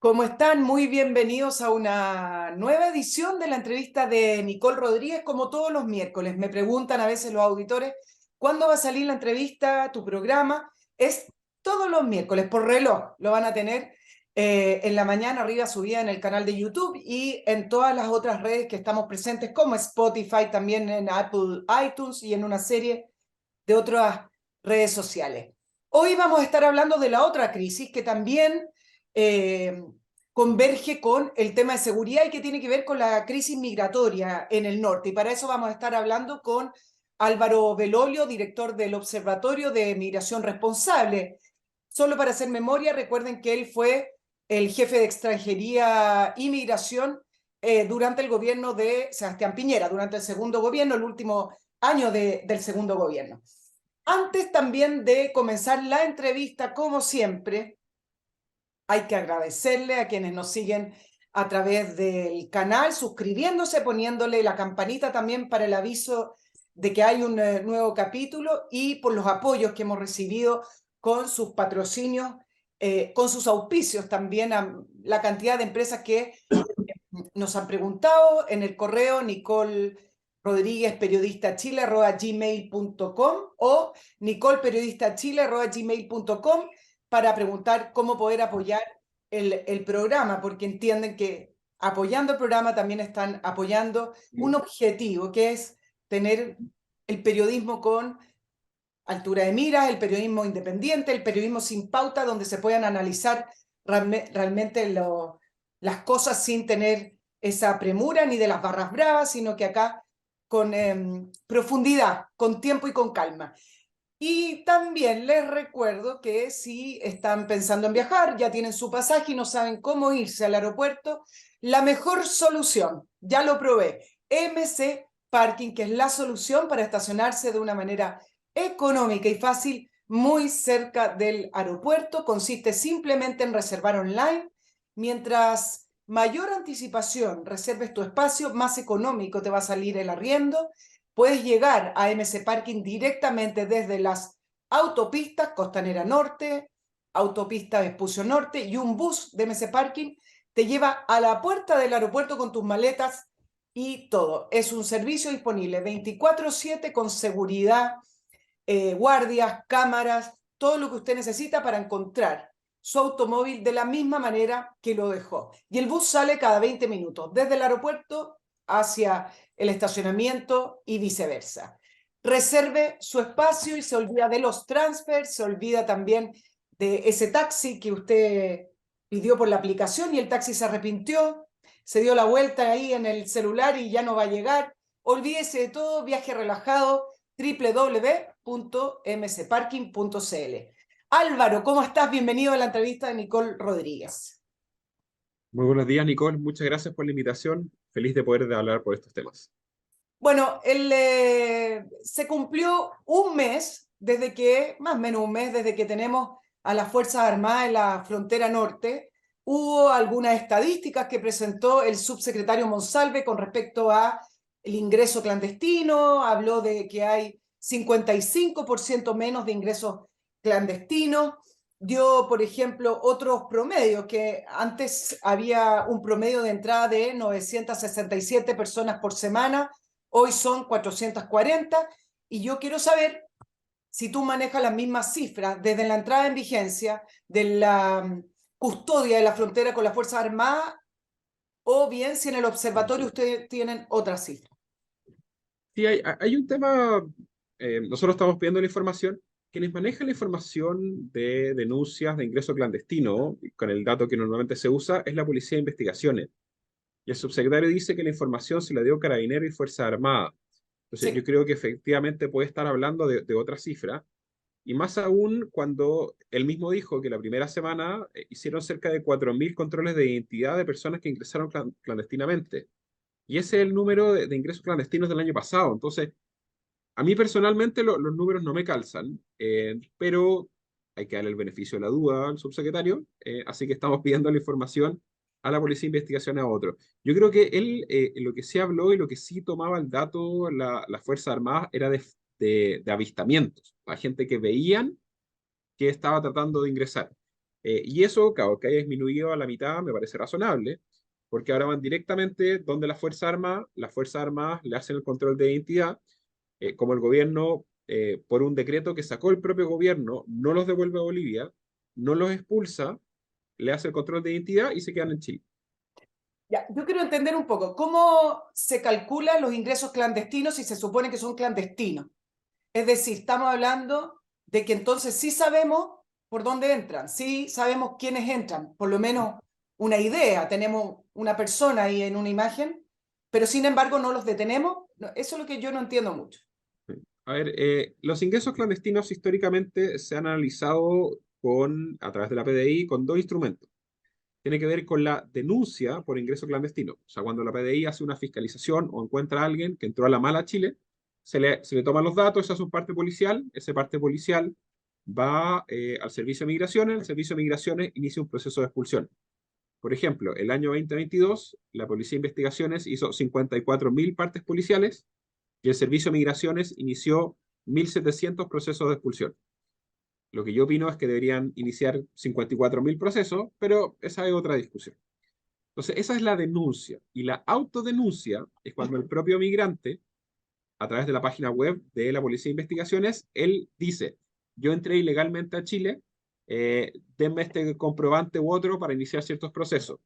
¿Cómo están? Muy bienvenidos a una nueva edición de la entrevista de Nicole Rodríguez, como todos los miércoles. Me preguntan a veces los auditores, ¿cuándo va a salir la entrevista, tu programa? Es todos los miércoles, por reloj. Lo van a tener en la mañana arriba subida en el canal de YouTube y en todas las otras redes que estamos presentes, como Spotify, también en Apple iTunes y en una serie de otras redes sociales. Hoy vamos a estar hablando de la otra crisis que también converge con el tema de seguridad y que tiene que ver con la crisis migratoria en el norte. Y para eso vamos a estar hablando con Álvaro Belolio, director del Observatorio de Migración Responsable. Solo para hacer memoria, recuerden que él fue el jefe de extranjería y migración durante el gobierno de Sebastián Piñera, durante el segundo gobierno, el último año del segundo gobierno. Antes también de comenzar la entrevista, como siempre, hay que agradecerle a quienes nos siguen a través del canal, suscribiéndose, poniéndole la campanita también para el aviso de que hay un nuevo capítulo y por los apoyos que hemos recibido con sus patrocinios, con sus auspicios también a la cantidad de empresas que nos han preguntado en el correo Nicole Rodríguez periodista Chile @gmail.com o Nicole periodista Chile @gmail.com para preguntar cómo poder apoyar el programa, porque entienden que apoyando el programa también están apoyando un objetivo, que es tener el periodismo con altura de miras, el periodismo independiente, el periodismo sin pauta, donde se puedan analizar realmente las cosas sin tener esa premura ni de las barras bravas, sino que acá con profundidad, con tiempo y con calma. Y también les recuerdo que si están pensando en viajar, ya tienen su pasaje y no saben cómo irse al aeropuerto, la mejor solución, ya lo probé, MC Parking, que es la solución para estacionarse de una manera económica y fácil, muy cerca del aeropuerto. Consiste simplemente en reservar online. Mientras mayor anticipación reserves tu espacio, más económico te va a salir el arriendo. Puedes llegar a MC Parking directamente desde las autopistas Costanera Norte, autopista Vespucio Norte, y un bus de MC Parking te lleva a la puerta del aeropuerto con tus maletas y todo. Es un servicio disponible 24/7 con seguridad, guardias, cámaras, todo lo que usted necesita para encontrar su automóvil de la misma manera que lo dejó. Y el bus sale cada 20 minutos, desde el aeropuerto hacia el estacionamiento y viceversa. Reserve su espacio y se olvida de los transfers, se olvida también de ese taxi que usted pidió por la aplicación y el taxi se arrepintió, se dio la vuelta ahí en el celular y ya no va a llegar. Olvídese de todo, viaje relajado, www.mcparking.cl. Álvaro, ¿cómo estás? Bienvenido a la entrevista de Nicole Rodríguez. Muy buenos días, Nicole. Muchas gracias por la invitación. Feliz de poder hablar por estos temas. Bueno, se cumplió un mes desde que, más o menos un mes, desde que tenemos a las Fuerzas Armadas en la frontera norte. Hubo algunas estadísticas que presentó el subsecretario Monsalve con respecto a el ingreso clandestino. Habló de que hay 55% menos de ingresos clandestinos. Dio, por ejemplo, otros promedios, que antes había un promedio de entrada de 967 personas por semana. Hoy son 440 y yo quiero saber si tú manejas las mismas cifras desde la entrada en vigencia de la custodia de la frontera con las Fuerzas Armadas o bien si en el observatorio ustedes tienen otra cifra. Sí, hay un tema, nosotros estamos pidiendo la información. Quienes manejan la información de denuncias de ingreso clandestino, con el dato que normalmente se usa, es la Policía de Investigaciones. Y el subsecretario dice que la información se la dio Carabineros y Fuerza Armada. Entonces, yo Sí. creo que efectivamente puede estar hablando de otra cifra. Y más aún cuando él mismo dijo que la primera semana hicieron cerca de 4.000 controles de identidad de personas que ingresaron clandestinamente. Y ese es el número de ingresos clandestinos del año pasado. Entonces, a mí personalmente los números no me calzan, pero hay que darle el beneficio de la duda al subsecretario, así que estamos pidiendo la información a la Policía de Investigación a otro. Yo creo que él, lo que sí habló y lo que sí tomaba el dato las Fuerzas Armadas era de avistamientos, la gente que veían que estaba tratando de ingresar. Y eso, claro, que haya disminuido a la mitad me parece razonable, porque ahora van directamente donde las Fuerzas Armadas le hacen el control de identidad, como el gobierno, por un decreto que sacó el propio gobierno, no los devuelve a Bolivia, no los expulsa, le hace el control de identidad y se quedan en Chile. Ya, yo quiero entender un poco cómo se calculan los ingresos clandestinos si se supone que son clandestinos. Es decir, estamos hablando de que entonces sí sabemos por dónde entran, sí sabemos quiénes entran, por lo menos una idea, tenemos una persona ahí en una imagen, pero sin embargo no los detenemos. Eso es lo que yo no entiendo mucho. A ver, los ingresos clandestinos históricamente se han analizado a través de la PDI con dos instrumentos. Tiene que ver con la denuncia por ingreso clandestino. O sea, cuando la PDI hace una fiscalización o encuentra a alguien que entró a la mala a Chile, se le toman los datos, se hace un parte policial, ese parte policial va al Servicio de Migraciones, el Servicio de Migraciones inicia un proceso de expulsión. Por ejemplo, el año 2022, la Policía de Investigaciones hizo 54.000 partes policiales y el Servicio de Migraciones inició 1.700 procesos de expulsión. Lo que yo opino es que deberían iniciar 54.000 procesos, pero esa es otra discusión. Entonces, esa es la denuncia. Y la autodenuncia es cuando el propio migrante, a través de la página web de la Policía de Investigaciones, él dice, yo entré ilegalmente a Chile, denme este comprobante u otro para iniciar ciertos procesos.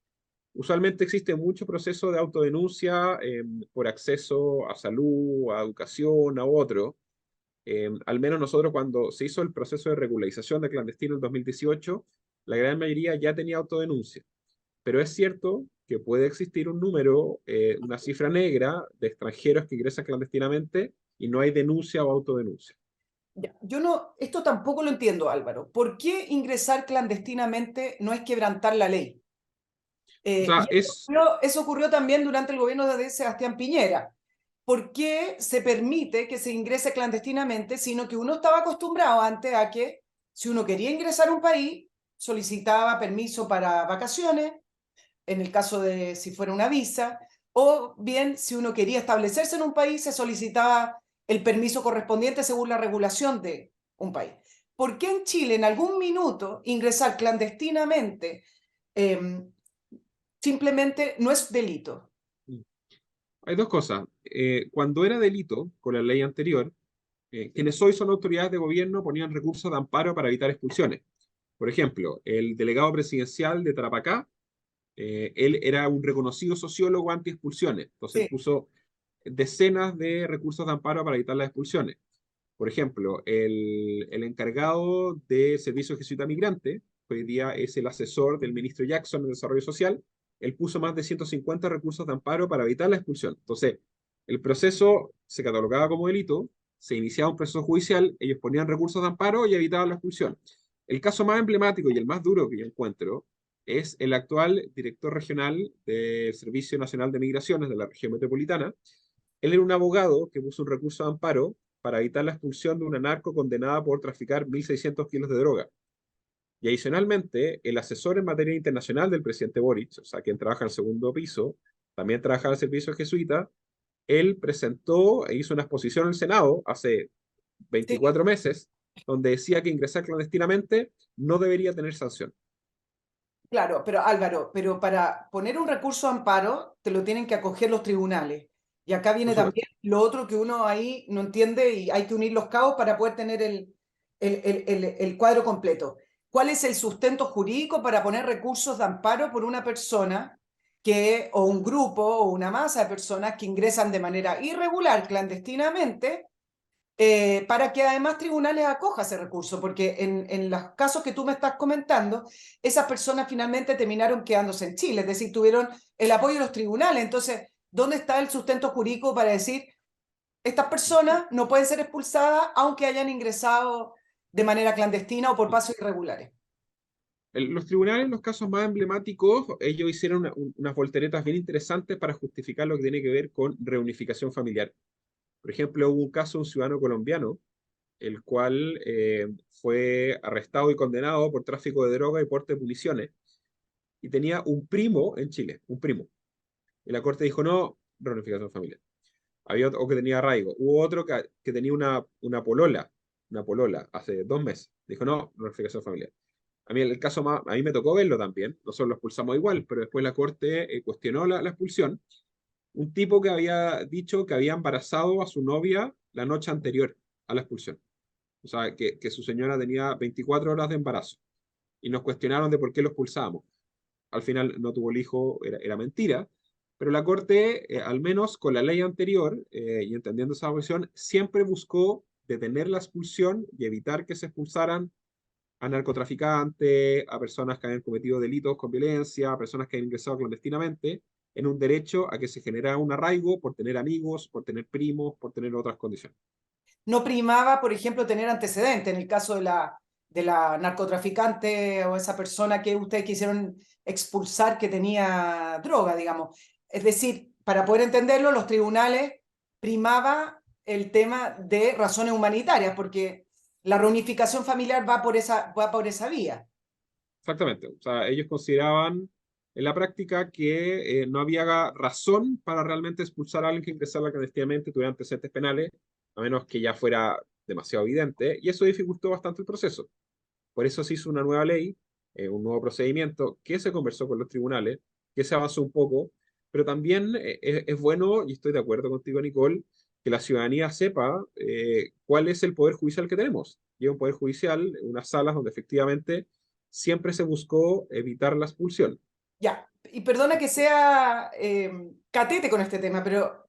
Usualmente existe mucho proceso de autodenuncia por acceso a salud, a educación, a otro. Al menos nosotros cuando se hizo el proceso de regularización de clandestino en 2018, la gran mayoría ya tenía autodenuncia. Pero es cierto que puede existir un número, una cifra negra de extranjeros que ingresan clandestinamente y no hay denuncia o autodenuncia. Ya, yo no, esto tampoco lo entiendo, Álvaro. ¿Por qué ingresar clandestinamente no es quebrantar la ley? O sea, Y eso ocurrió también durante el gobierno de Sebastián Piñera. ¿Por qué se permite que se ingrese clandestinamente, sino que uno estaba acostumbrado antes a que si uno quería ingresar a un país, solicitaba permiso para vacaciones, en el caso de si fuera una visa, o bien si uno quería establecerse en un país, se solicitaba el permiso correspondiente según la regulación de un país? ¿Por qué en Chile en algún minuto ingresar clandestinamente eh, simplemente no es delito? hay dos cosas. Cuando era delito, con la ley anterior, quienes hoy son autoridades de gobierno ponían recursos de amparo para evitar expulsiones. Por ejemplo, el delegado presidencial de Tarapacá, él era un reconocido sociólogo anti-expulsiones, entonces él Sí, puso decenas de recursos de amparo para evitar las expulsiones. Por ejemplo, el encargado de Servicios Jesuita Migrante, que hoy día es el asesor del ministro Jackson en Desarrollo Social, él puso más de 150 recursos de amparo para evitar la expulsión. Entonces, el proceso se catalogaba como delito, se iniciaba un proceso judicial, ellos ponían recursos de amparo y evitaban la expulsión. El caso más emblemático y el más duro que yo encuentro es el actual director regional del Servicio Nacional de Migraciones de la región metropolitana. Él era un abogado que puso un recurso de amparo para evitar la expulsión de una narco condenada por traficar 1.600 kilos de droga. Y adicionalmente, el asesor en materia internacional del presidente Boric, o sea, quien trabaja en el segundo piso, también trabaja en el servicio jesuita, él presentó e hizo una exposición en el Senado hace sí, 24 meses, donde decía que ingresar clandestinamente no debería tener sanción. claro, pero Álvaro, pero para poner un recurso de amparo te lo tienen que acoger los tribunales. Y acá Por viene supuesto. también lo otro que uno ahí no entiende y hay que unir los cabos para poder tener el cuadro completo. ¿Cuál es el sustento jurídico para poner recursos de amparo por una persona o un grupo o una masa de personas que ingresan de manera irregular, clandestinamente, para que además tribunales acoja ese recurso? Porque en los casos que tú me estás comentando, esas personas finalmente terminaron quedándose en Chile, es decir, tuvieron el apoyo de los tribunales. Entonces, ¿dónde está el sustento jurídico para decir estas personas no pueden ser expulsadas aunque hayan ingresado de manera clandestina o por pasos irregulares? Los tribunales, en los casos más emblemáticos, ellos hicieron unas volteretas bien interesantes para justificar lo que tiene que ver con reunificación familiar. Por ejemplo, hubo un caso de un ciudadano colombiano, el cual fue arrestado y condenado por tráfico de droga y porte de municiones, y tenía un primo en Chile, un primo. Y la corte dijo, no, reunificación familiar. Había otro que tenía arraigo. Hubo otro que tenía una polola hace 2 meses. Dijo, no, reunificación familiar. A mí el caso más, a mí me tocó verlo también, nosotros lo expulsamos igual, pero después la corte cuestionó la expulsión. Un tipo que había dicho que había embarazado a su novia la noche anterior a la expulsión. O sea, que su señora tenía 24 horas de embarazo. Y nos cuestionaron de por qué lo expulsábamos. Al final no tuvo el hijo, era mentira. Pero la Corte, al menos con la ley anterior, y entendiendo esa posición, siempre buscó detener la expulsión y evitar que se expulsaran a narcotraficantes, a personas que habían cometido delitos con violencia, a personas que habían ingresado clandestinamente, en un derecho a que se generara un arraigo por tener amigos, por tener primos, por tener otras condiciones. No primaba, por ejemplo, tener antecedentes en el caso de la narcotraficante o esa persona que ustedes quisieron expulsar que tenía droga, digamos. Es decir, para poder entenderlo, los tribunales primaba el tema de razones humanitarias, porque la reunificación familiar va por esa vía. Exactamente. O sea, ellos consideraban en la práctica que no había razón para realmente expulsar a alguien que ingresara clandestinamente, tuviera antecedentes penales, a menos que ya fuera demasiado evidente, y eso dificultó bastante el proceso. Por eso se hizo una nueva ley, un nuevo procedimiento, que se conversó con los tribunales, que se avanzó un poco, pero también es bueno, y estoy de acuerdo contigo, Nicole, que la ciudadanía sepa cuál es el poder judicial que tenemos. Y es un poder judicial, unas salas donde efectivamente siempre se buscó evitar la expulsión. Ya, y perdona que sea catete con este tema, pero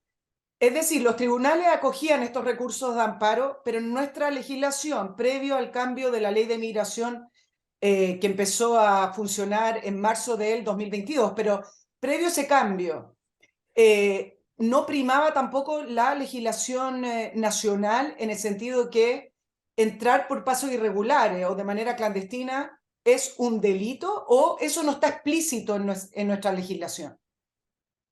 es decir, los tribunales acogían estos recursos de amparo, pero en nuestra legislación, previo al cambio de la ley de migración que empezó a funcionar en marzo del 2022, pero previo a ese cambio, no primaba tampoco la legislación nacional en el sentido que entrar por pasos irregulares o de manera clandestina es un delito o eso no está explícito en nuestra legislación.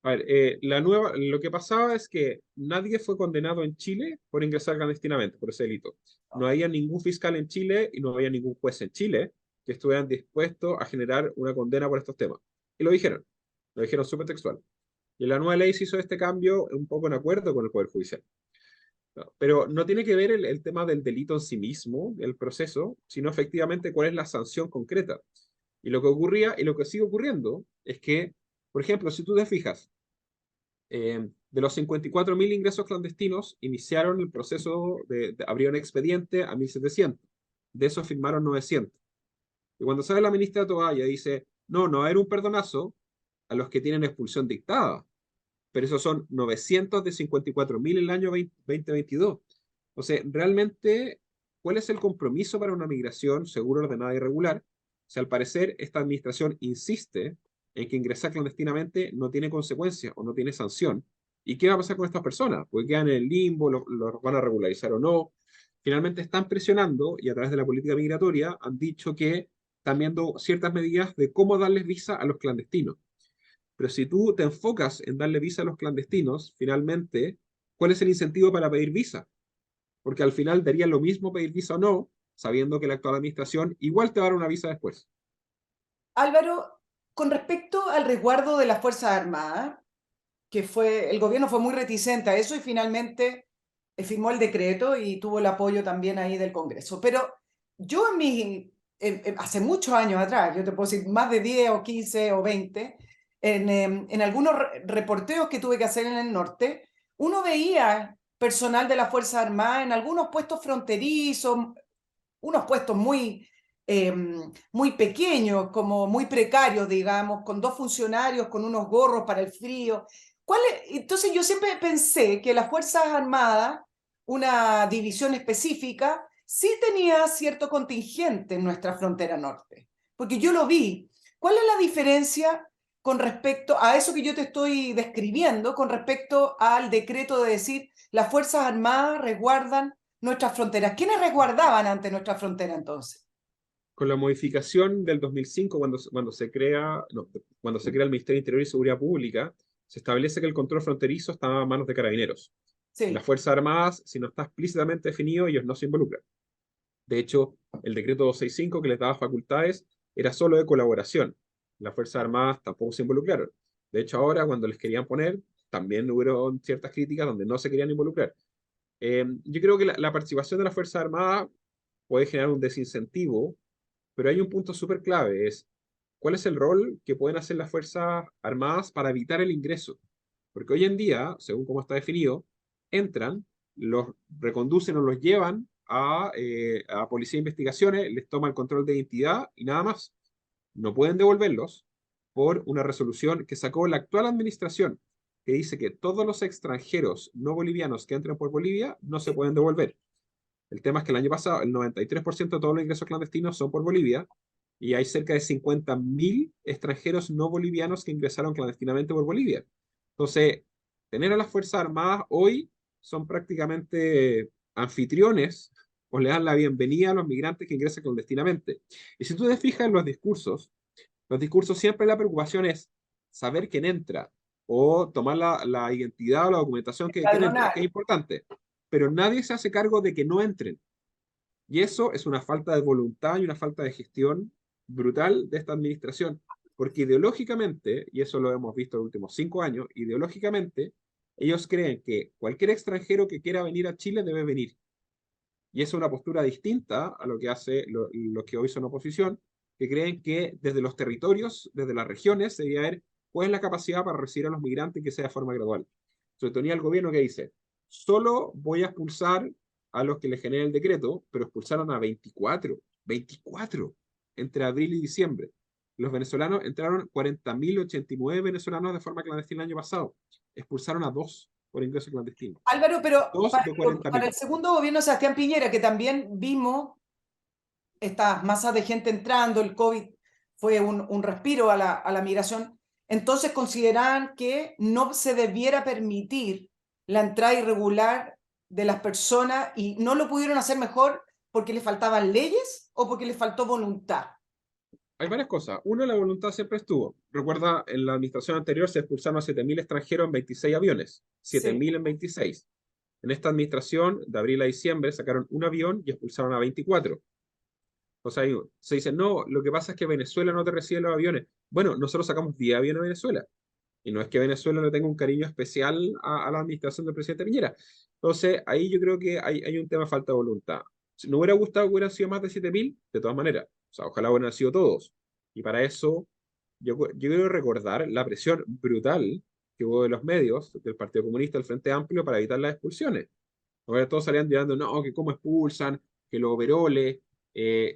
A ver, lo que pasaba es que nadie fue condenado en Chile por ingresar clandestinamente, por ese delito. No había ningún fiscal en Chile y no había ningún juez en Chile que estuvieran dispuestos a generar una condena por estos temas. Y lo dijeron súper textual. Y en la nueva ley se hizo este cambio un poco en acuerdo con el Poder Judicial. ¿No? Pero no tiene que ver el tema del delito en sí mismo, el proceso, sino efectivamente cuál es la sanción concreta. Y lo que ocurría y lo que sigue ocurriendo es que, por ejemplo, si tú te fijas, de los 54.000 ingresos clandestinos, iniciaron el proceso abrieron expediente a 1.700. De esos firmaron 900. Y cuando sale la ministra Toalla dice, no, no va a haber un perdonazo a los que tienen expulsión dictada, pero esos son 900 de 54.000 en el año 2022. O sea, realmente, ¿cuál es el compromiso para una migración segura, ordenada y regular? O sea, al parecer, esta administración insiste en que ingresar clandestinamente no tiene consecuencia o no tiene sanción. ¿Y qué va a pasar con estas personas? Pues quedan en el limbo, lo van a regularizar o no. Finalmente están presionando y a través de la política migratoria han dicho que están viendo ciertas medidas de cómo darles visa a los clandestinos. Pero si tú te enfocas en darle visa a los clandestinos, finalmente, ¿cuál es el incentivo para pedir visa? Porque al final daría lo mismo pedir visa o no, sabiendo que la actual administración igual te va a dar una visa después. Álvaro, con respecto al resguardo de las Fuerzas Armadas, el gobierno fue muy reticente a eso y finalmente firmó el decreto y tuvo el apoyo también ahí del Congreso. Pero yo hace muchos años atrás, yo te puedo decir más de 10 o 15 o 20, en algunos reporteos que tuve que hacer en el norte, uno veía personal de las Fuerzas Armadas en algunos puestos fronterizos, unos puestos eh, muy pequeños, como muy precarios, digamos, con dos funcionarios, con unos gorros para el frío. Entonces yo siempre pensé que las Fuerzas Armadas, una división específica, sí tenía cierto contingente en nuestra frontera norte, porque yo lo vi. ¿Cuál es la diferencia con respecto a eso que yo te estoy describiendo, con respecto al decreto de decir las Fuerzas Armadas resguardan nuestras fronteras? ¿Quiénes resguardaban ante nuestra frontera entonces? Con la modificación del 2005, cuando se crea, no, cuando se crea el Ministerio de Interior y Seguridad Pública, se establece que el control fronterizo estaba a manos de carabineros. Las Sí. Fuerzas Armadas, si no está explícitamente definido, ellos no se involucran. De hecho, el decreto 265 que les daba facultades era solo de colaboración. Las Fuerzas Armadas tampoco se involucraron. De hecho, ahora cuando les querían poner, también hubo ciertas críticas donde no se querían involucrar. Yo creo que la participación de las Fuerzas Armadas puede generar un desincentivo pero hay un punto súper clave, es cuál es el rol que pueden hacer las Fuerzas Armadas para evitar el ingreso. Porque hoy en día, según cómo está definido, entran, los reconducen o los llevan a policía de investigaciones, les toma el control de identidad y nada más. No pueden devolverlos por una resolución que sacó la actual administración, que dice que todos los extranjeros no bolivianos que entren por Bolivia no se pueden devolver. El tema es que el año pasado el 93% de todos los ingresos clandestinos son por Bolivia y hay cerca de 50.000 extranjeros no bolivianos que ingresaron clandestinamente por Bolivia. Entonces, tener a las Fuerzas Armadas hoy son prácticamente anfitriones o le dan la bienvenida a los migrantes que ingresan clandestinamente. Y si tú te fijas en los discursos siempre la preocupación es saber quién entra o tomar la identidad o la documentación que quién entra, que es Padronal. importante, pero nadie se hace cargo de que no entren. Y eso es una falta de voluntad y una falta de gestión brutal de esta administración, porque ideológicamente, y eso lo hemos visto en los últimos 5 años, ideológicamente, ellos creen que cualquier extranjero que quiera venir a Chile debe venir. Y es una postura distinta a lo que hace los que hoy son oposición, que creen que desde los territorios, desde las regiones, debería haber cuál es la capacidad para recibir a los migrantes y que sea de forma gradual. Entonces tenía el gobierno que dice, solo voy a expulsar a los que le genere el decreto, pero expulsaron a 24 entre abril y diciembre. Los venezolanos entraron 40.089 venezolanos de forma clandestina el año pasado. Expulsaron a 2 por ingreso clandestino. Álvaro, pero 2 de 40 para mil. el segundo gobierno de Sebastián Piñera, que también vimos estas masas de gente entrando, el COVID fue un respiro a la migración, entonces consideraban que no se debiera permitir la entrada irregular de las personas y no lo pudieron hacer mejor porque les faltaban leyes o porque les faltó voluntad. Hay varias cosas. Uno, la voluntad siempre estuvo. Recuerda, en la administración anterior se expulsaron a 7.000 extranjeros en 26 aviones. Sí. 7.000 en 26. En esta administración, de abril a diciembre, sacaron un avión y expulsaron a 24. O sea, se dice, no, lo que pasa es que Venezuela no te recibe los aviones. Bueno, nosotros sacamos 10 aviones a Venezuela. Y no es que Venezuela le tenga un cariño especial a la administración del presidente Piñera. Entonces, ahí yo creo que hay un tema de falta de voluntad. Si no hubiera gustado que hubieran sido más de 7.000, de todas maneras. O sea, ojalá hubieran sido todos. Y para eso, yo quiero recordar la presión brutal que hubo de los medios, del Partido Comunista, del Frente Amplio, para evitar las expulsiones. Ahora todos salían diciendo, no, que cómo expulsan, que los overoles,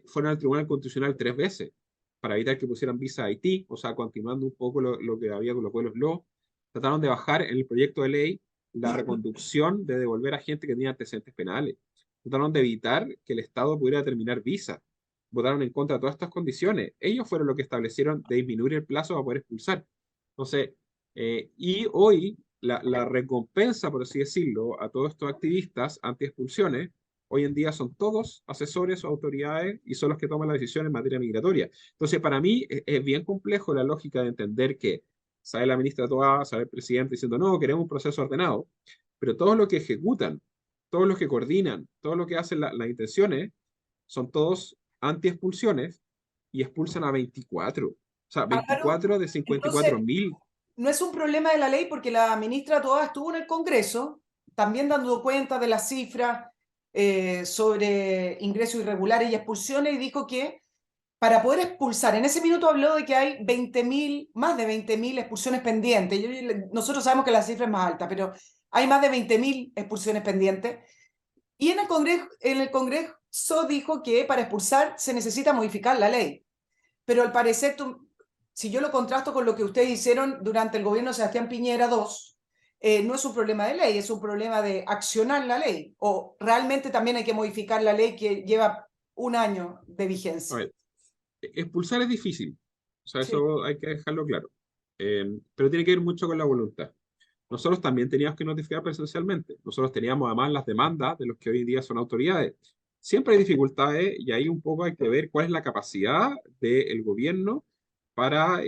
fueron al Tribunal Constitucional 3 veces para evitar que pusieran visa a Haití, o sea, continuando un poco lo que había con los pueblos LO. Trataron de bajar en el proyecto de ley la reconducción de devolver a gente que tenía antecedentes penales. Trataron de evitar que el Estado pudiera determinar visa. Votaron en contra de todas estas condiciones. Ellos fueron los que establecieron de disminuir el plazo para poder expulsar. Entonces, y hoy la recompensa, por así decirlo, a todos estos activistas anti-expulsiones, hoy en día son todos asesores o autoridades y son los que toman las decisiones en materia migratoria. Entonces, para mí es bien complejo la lógica de entender que sale la ministra Toá, sale el presidente diciendo, no, queremos un proceso ordenado, pero todos los que ejecutan, todos los que coordinan, todos los que hacen las intenciones, son todos anti-expulsiones y expulsan a 24. O sea, Álvaro, 24 de 54 entonces, mil. no es un problema de la ley porque la ministra Toá estuvo en el Congreso también dando cuenta de las cifras sobre ingresos irregulares y expulsiones y dijo que para poder expulsar, en ese minuto habló de que hay 20.000, más de 20.000 expulsiones pendientes. Nosotros sabemos que la cifra es más alta, pero hay más de 20.000 expulsiones pendientes. Y en el Congreso dijo que para expulsar se necesita modificar la ley. Pero al parecer, si yo lo contrasto con lo que ustedes hicieron durante el gobierno de Sebastián Piñera II, no es un problema de ley, es un problema de accionar la ley. O realmente también hay que modificar la ley que lleva un año de A vigencia. ver, expulsar es difícil. O sea, Sí. eso hay que dejarlo claro. Pero tiene que ver mucho con la voluntad. Nosotros también teníamos que notificar presencialmente. Nosotros teníamos además las demandas de los que hoy en día son autoridades. Siempre hay dificultades y ahí un poco hay que ver cuál es la capacidad del gobierno para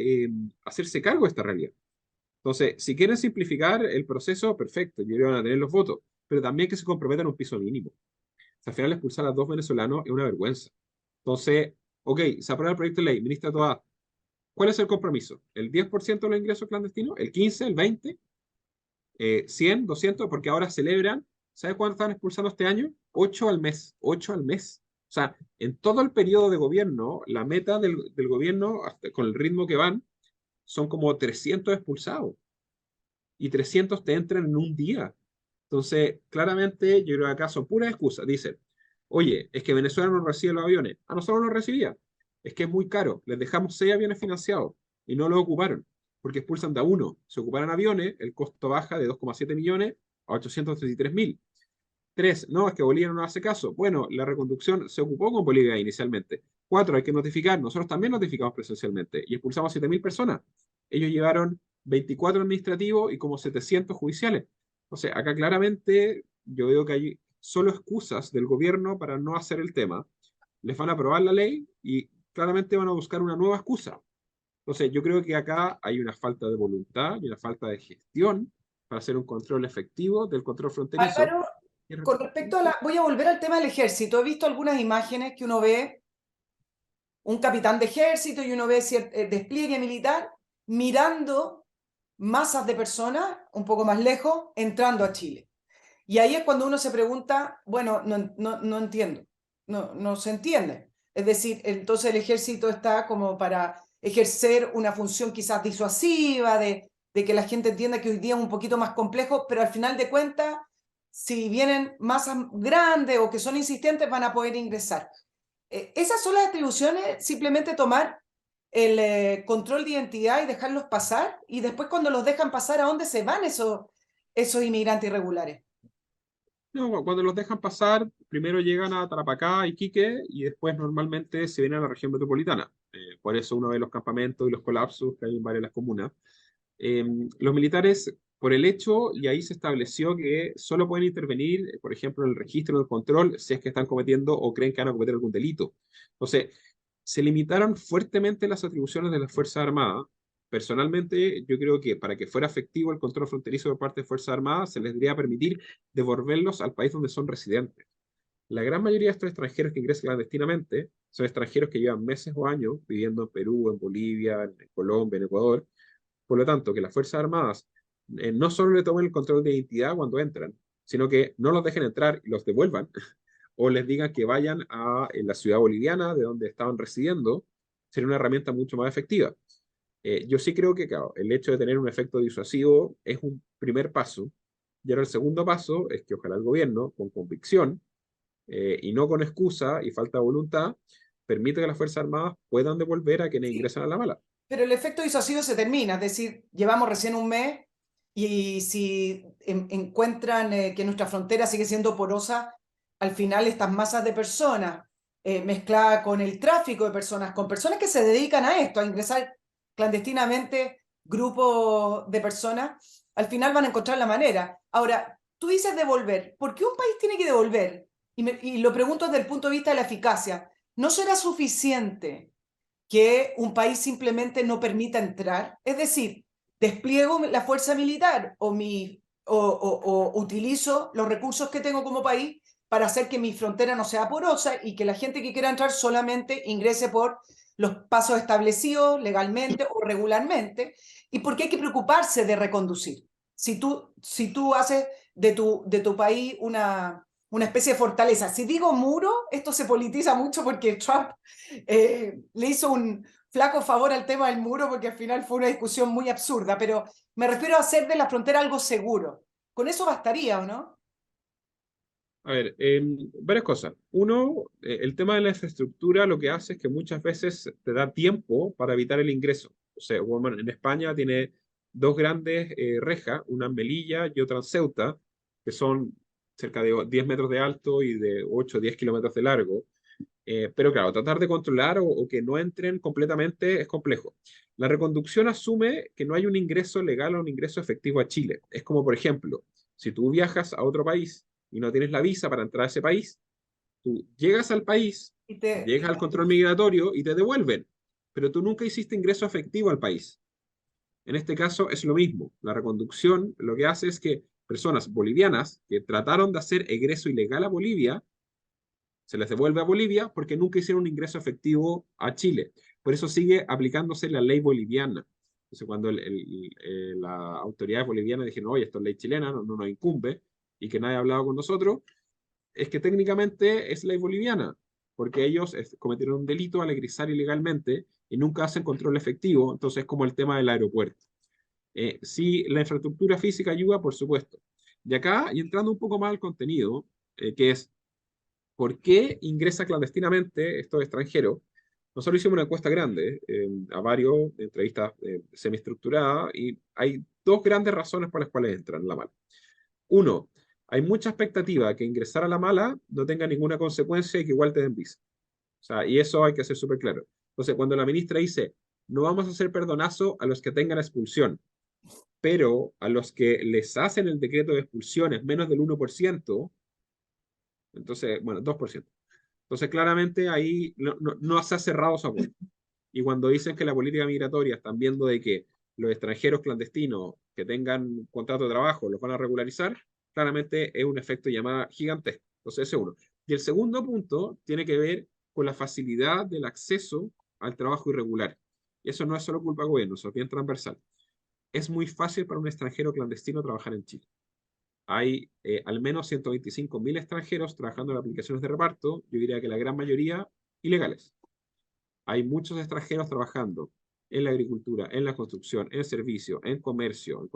hacerse cargo de esta realidad. Entonces, si quieren simplificar el proceso, perfecto, yo creo que van a tener los votos, pero también que se comprometan a un piso mínimo. O sea, al final expulsar a 2 venezolanos es una vergüenza. Entonces, ok, se aprueba el proyecto de ley, ministra Toá, ¿cuál es el compromiso? ¿El 10% de los ingresos clandestinos? ¿El 15%? ¿El 20%? 100, 200, porque ahora celebran, ¿sabes cuántos están expulsando este año? 8 al mes, 8 al mes. O sea, en todo el periodo de gobierno, la meta del gobierno, con el ritmo que van, son como 300 expulsados. Y 300 te entran en un día. Entonces, claramente, yo creo que acá son puras excusas. Dicen, oye, es que Venezuela no recibe los aviones. A nosotros los recibía. Es que es muy caro. Les dejamos 6 aviones financiados y no los ocuparon, porque expulsan de a uno. Se ocuparan aviones, el costo baja de 2,7 millones a 833.000. Tres, no, es que Bolivia no nos hace caso. Bueno, la reconducción se ocupó con Bolivia inicialmente. Cuatro, hay que notificar. Nosotros también notificamos presencialmente y expulsamos a 7.000 personas. Ellos llevaron 24 administrativos y como 700 judiciales. O sea, acá claramente yo veo que hay solo excusas del gobierno para no hacer el tema. Les van a aprobar la ley y claramente van a buscar una nueva excusa. Entonces, yo creo que acá hay una falta de voluntad y una falta de gestión para hacer un control efectivo del control fronterizo. Álvaro, con respecto a voy a volver al tema del ejército. He visto algunas imágenes que uno ve un capitán de ejército y uno ve despliegue militar mirando masas de personas un poco más lejos entrando a Chile. Y ahí es cuando uno se pregunta, bueno, no entiendo, no se entiende. Es decir, entonces el ejército está como para ejercer una función quizás disuasiva, de que la gente entienda que hoy día es un poquito más complejo, pero al final de cuentas, si vienen masas grandes o que son insistentes, van a poder ingresar. Esas son las atribuciones, simplemente tomar el control de identidad y dejarlos pasar, y después cuando los dejan pasar, ¿a dónde se van esos inmigrantes irregulares? No, cuando los dejan pasar, primero llegan a Tarapacá, Iquique, y después normalmente se vienen a la región metropolitana. Por eso uno ve los campamentos y los colapsos que hay en varias de las comunas. Eh, los militares, por el hecho, y ahí se estableció que solo pueden intervenir, por ejemplo, en el registro del control, si es que están cometiendo o creen que van a cometer algún delito. Entonces, se limitaron fuertemente las atribuciones de las Fuerzas Armadas. Personalmente, yo creo que para que fuera efectivo el control fronterizo por parte de Fuerzas Armadas, se les debería permitir devolverlos al país donde son residentes. La gran mayoría de estos extranjeros que ingresan clandestinamente son extranjeros que llevan meses o años viviendo en Perú, en Bolivia, en Colombia, en Ecuador. Por lo tanto, que las Fuerzas Armadas no solo le tomen el control de identidad cuando entran, sino que no los dejen entrar y los devuelvan, o les digan que vayan a la ciudad boliviana de donde estaban residiendo, sería una herramienta mucho más efectiva. Yo sí creo que, claro, el hecho de tener un efecto disuasivo es un primer paso, y ahora el segundo paso es que ojalá el gobierno, con convicción, y no con excusa y falta de voluntad, permita que las Fuerzas Armadas puedan devolver a quienes Sí, ingresan a la mala. pero el efecto disuasivo se termina, es decir, llevamos recién un mes y si encuentran que nuestra frontera sigue siendo porosa, al final estas masas de personas mezcladas con el tráfico de personas, con personas que se dedican a esto, a ingresar clandestinamente grupos de personas, al final van a encontrar la manera. Ahora, tú dices devolver, ¿por qué un país tiene que devolver? Y lo pregunto desde el punto de vista de la eficacia. ¿No será suficiente que un país simplemente no permita entrar? Es decir, despliego la fuerza militar o utilizo los recursos que tengo como país para hacer que mi frontera no sea porosa y que la gente que quiera entrar solamente ingrese por los pasos establecidos legalmente o regularmente, y porque hay que preocuparse de reconducir. Si tú haces de tu país una especie de fortaleza. Si digo muro, esto se politiza mucho porque Trump le hizo un flaco favor al tema del muro porque al final fue una discusión muy absurda, pero me refiero a hacer de la frontera algo seguro. Con eso bastaría, ¿o no? A ver, varias cosas. Uno, el tema de la infraestructura lo que hace es que muchas veces te da tiempo para evitar el ingreso. O sea, bueno, en España tiene dos grandes rejas, una en Melilla y otra en Ceuta, que son cerca de 10 metros de alto y de 8 o 10 kilómetros de largo. Pero claro, tratar de controlar o que no entren completamente es complejo. La reconducción asume que no hay un ingreso legal o un ingreso efectivo a Chile. Es como, por ejemplo, si tú viajas a otro país y no tienes la visa para entrar a ese país, tú llegas al país, Y te, llegas al control migratorio y te devuelven, pero tú nunca hiciste ingreso efectivo al país. En este caso es lo mismo. La reconducción lo que hace es que personas bolivianas que trataron de hacer egreso ilegal a Bolivia se les devuelve a Bolivia porque nunca hicieron un ingreso efectivo a Chile. Por eso sigue aplicándose la ley boliviana. Entonces, cuando la autoridad boliviana dijeron, oye, esto es ley chilena, no nos incumbe, y que nadie ha hablado con nosotros, es que técnicamente es ley boliviana. porque ellos cometieron un delito al egresar ilegalmente y nunca hacen control efectivo, entonces es como el tema del aeropuerto. Si la infraestructura física ayuda, por supuesto. Y acá, y entrando un poco más al contenido, que es ¿por qué ingresa clandestinamente estos extranjeros? Nosotros hicimos una encuesta grande a varios, entrevistas semiestructuradas, y hay dos grandes razones por las cuales entran en la mala. Uno, hay mucha expectativa que ingresar a la mala no tenga ninguna consecuencia y que igual te den visa. O sea, y eso hay que ser súper claro. Entonces, cuando la ministra dice, no vamos a hacer perdonazo a los que tengan expulsión, pero a los que les hacen el decreto de expulsión es menos del 1%, entonces, bueno, 2%. Entonces, claramente ahí no se ha cerrado esa puerta. Y cuando dicen que la política migratoria están viendo de que los extranjeros clandestinos que tengan contrato de trabajo los van a regularizar, claramente es un efecto llamada gigantesco. Entonces, ese es uno. Y el segundo punto tiene que ver con la facilidad del acceso al trabajo irregular. Y eso no es solo culpa del gobierno, eso es bien transversal. Es muy fácil para un extranjero clandestino trabajar en Chile. Hay al menos 125.000 extranjeros trabajando en aplicaciones de reparto, yo diría que la gran mayoría ilegales. Hay muchos extranjeros trabajando en la agricultura, en la construcción, en servicio, en comercio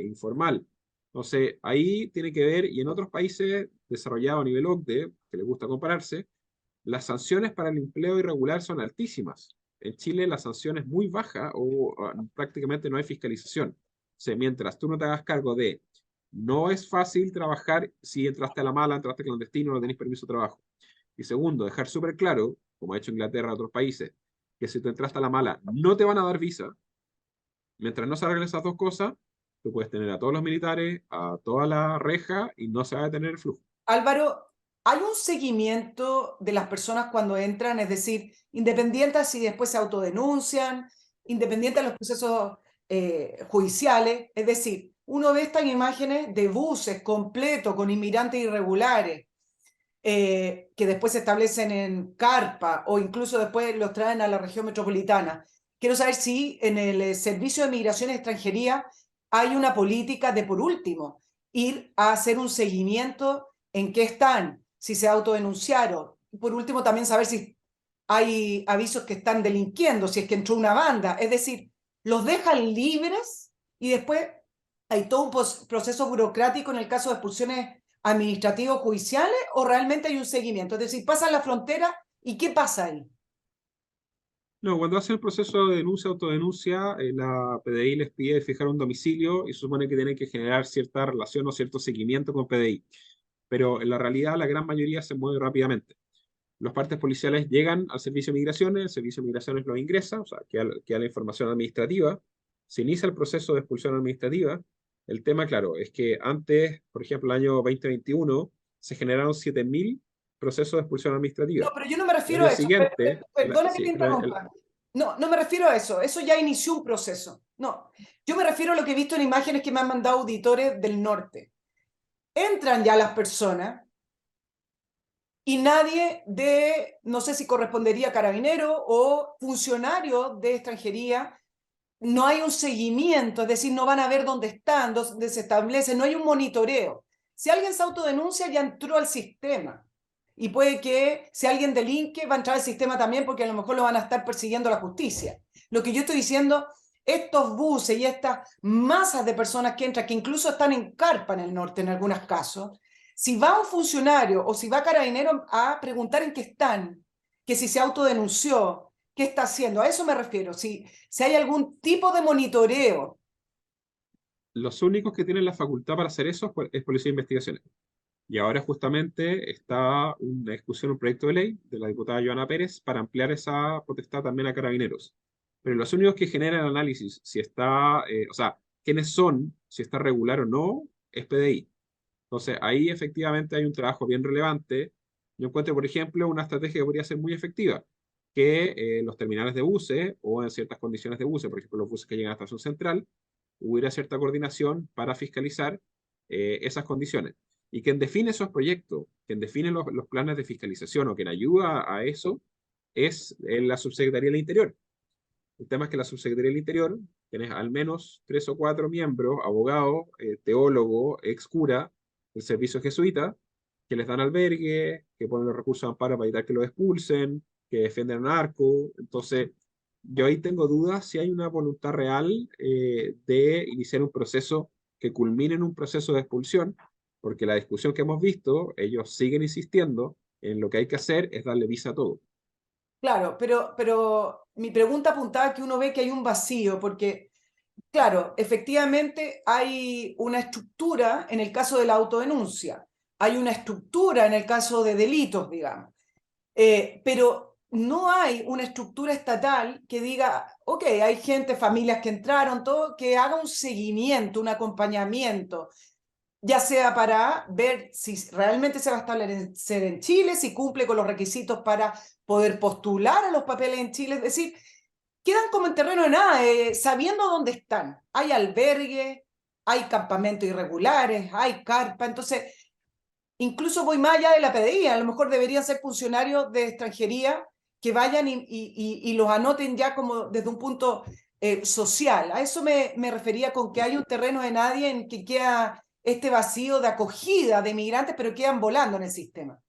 informal. Entonces, ahí tiene que ver, y en otros países desarrollados a nivel OCDE, que les gusta compararse, las sanciones para el empleo irregular son altísimas. En Chile la sanción es muy baja o prácticamente no hay fiscalización. O sea, mientras tú no te hagas cargo de, no es fácil trabajar si entraste a la mala, entraste clandestino, no tenés permiso de trabajo. Y segundo, dejar súper claro, como ha hecho Inglaterra y otros países, que si tú entraste a la mala no te van a dar visa. Mientras no se arreglen esas dos cosas, tú puedes tener a todos los militares, a toda la reja y no se va a detener el flujo. Álvaro, ¿hay un seguimiento de las personas cuando entran? Es decir, independiente si después se autodenuncian, independiente de los procesos judiciales. Es decir, uno ve estas imágenes de buses completos con inmigrantes irregulares que después se establecen en carpa o incluso después los traen a la región metropolitana. Quiero saber si en el Servicio de Migración y Extranjería hay una política de, por último, ir a hacer un seguimiento en qué están, si se autodenunciaron. Por último, también saber si hay avisos que están delinquiendo, si es que entró una banda. Es decir, los dejan libres y después hay todo un proceso burocrático en el caso de expulsiones administrativos judiciales o realmente hay un seguimiento. Es decir, pasan la frontera y ¿qué pasa ahí? No, cuando hacen el proceso de denuncia, autodenuncia, la PDI les pide fijar un domicilio y supone que tienen que generar cierta relación o cierto seguimiento con PDI. Pero en la realidad la gran mayoría se mueve rápidamente. Los partes policiales llegan al servicio de migraciones, el servicio de migraciones los ingresa, o sea, queda la información administrativa, se inicia el proceso de expulsión administrativa. El tema, claro, es que antes, por ejemplo, el año 2021, se generaron 7.000 procesos de expulsión No, administrativa. pero yo no me El refiero año a eso. siguiente, Perdona que te sí, pero interrumpa. No, no me refiero a eso. Eso ya inició un proceso. No, yo me refiero a lo que he visto en imágenes que me han mandado auditores del norte. Entran ya las personas y nadie de, no sé si correspondería carabinero o funcionario de extranjería, no hay un seguimiento, es decir, no van a ver dónde están, dónde se establece, no hay un monitoreo. Si alguien se autodenuncia, ya entró al sistema. Y puede que si alguien delinque, va a entrar al sistema también porque a lo mejor lo van a estar persiguiendo la justicia. Lo que yo estoy diciendo, estos buses y estas masas de personas que entran, que incluso están en carpa en el norte en algunos casos, si va un funcionario o si va carabinero a preguntar en qué están, que si se autodenunció, qué está haciendo, a eso me refiero, si hay algún tipo de monitoreo. los únicos que tienen la facultad para hacer eso es Policía de Investigaciones. Y ahora justamente está una discusión, un proyecto de ley de la diputada Joana Pérez para ampliar esa potestad también a carabineros. Pero los únicos que generan análisis, si está, o sea, quiénes son, si está regular o no, es PDI. Entonces, ahí efectivamente hay un trabajo bien relevante. Yo encuentro, por ejemplo, una estrategia que podría ser muy efectiva, que los terminales de buses o en ciertas condiciones de buses, por ejemplo, los buses que llegan a estación central, hubiera cierta coordinación para fiscalizar esas condiciones. Y quien define esos proyectos, quien define los planes de fiscalización o quien ayuda a eso, es la Subsecretaría del Interior. El tema es que la Subsecretaría del Interior tiene al menos 3 o 4 miembros, abogados, teólogos, ex cura del servicio jesuita, que les dan albergue, que ponen los recursos de amparo para evitar que los expulsen, que defienden al narco. Entonces, yo ahí tengo dudas si hay una voluntad real de iniciar un proceso que culmine en un proceso de expulsión, porque la discusión que hemos visto, ellos siguen insistiendo en lo que hay que hacer es darle visa a todo. Claro, pero mi pregunta apuntaba que uno ve que hay un vacío, porque, claro, efectivamente hay una estructura en el caso de la autodenuncia, hay una estructura en el caso de delitos, digamos, pero no hay una estructura estatal que diga, ok, hay gente, familias que entraron, todo, que haga un seguimiento, un acompañamiento, ya sea para ver si realmente se va a establecer en Chile, si cumple con los requisitos para poder postular a los papeles en Chile, es decir, quedan como en terreno de nada, sabiendo dónde están. Hay albergue, hay campamentos irregulares, hay carpa, entonces incluso voy más allá de la PDI, a lo mejor deberían ser funcionarios de extranjería que vayan y los anoten ya como desde un punto social. A eso me refería con que hay un terreno de nadie en que queda este vacío de acogida de migrantes, pero quedan volando en el sistema.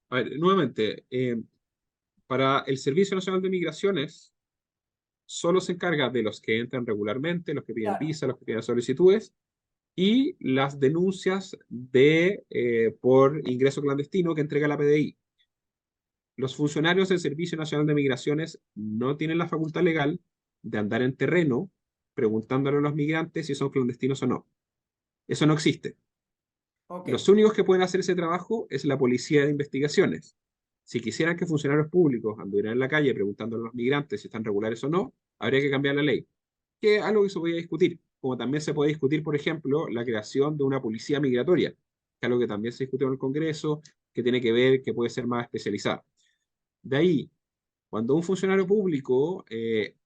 A ver, nuevamente, para el Servicio Nacional de Migraciones, solo se encarga de los que entran regularmente, los que piden Claro. visa, los que piden solicitudes, y las denuncias por ingreso clandestino que entrega la PDI. Los funcionarios del Servicio Nacional de Migraciones no tienen la facultad legal de andar en terreno preguntándole a los migrantes si son clandestinos o no. Eso no existe. Ok. Los únicos que pueden hacer ese trabajo es la policía de investigaciones. Si quisieran que funcionarios públicos anduvieran en la calle preguntando a los migrantes si están regulares o no, habría que cambiar la ley, que es algo que se podría discutir, como también se puede discutir, por ejemplo, la creación de una policía migratoria, que es algo que también se discutió en el Congreso, que tiene que ver, que puede ser más especializada. De ahí, cuando un funcionario público,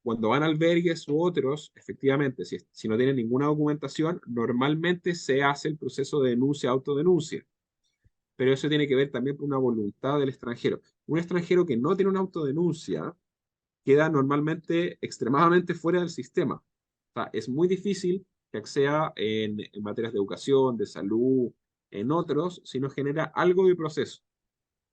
cuando van a albergues u otros, efectivamente, si no tienen ninguna documentación, normalmente se hace el proceso de denuncia, autodenuncia, pero eso tiene que ver también con una voluntad del extranjero. Un extranjero que no tiene una autodenuncia queda normalmente extremadamente fuera del sistema. O sea, es muy difícil que acceda en materias de educación, de salud, en otros, si no genera algo de proceso.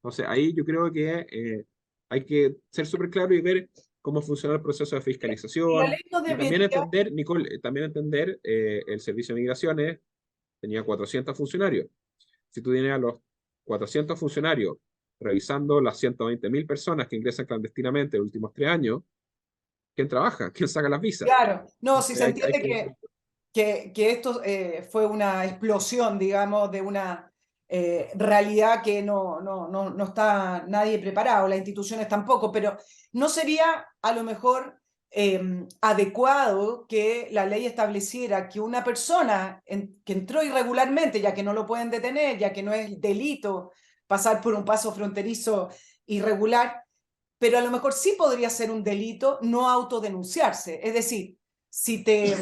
Entonces, ahí yo creo que hay que ser súper claro y ver cómo funciona el proceso de Y la ley fiscalización no y también debería, entender, Nicole, también entender el Servicio de Migraciones tenía 400 funcionarios. Si tú tienes a los 400 funcionarios revisando las 120.000 personas que ingresan clandestinamente en los últimos 3 años, ¿quién trabaja? ¿Quién saca las visas? claro, no, si Entonces se hay entiende que... que esto fue una explosión, digamos, de una realidad que no está nadie preparado, las instituciones tampoco, pero no sería a lo mejor adecuado que la ley estableciera que una persona que entró irregularmente, ya que no lo pueden detener, ya que no es delito pasar por un paso fronterizo irregular, pero a lo mejor sí podría ser un delito no autodenunciarse. Es decir, si te,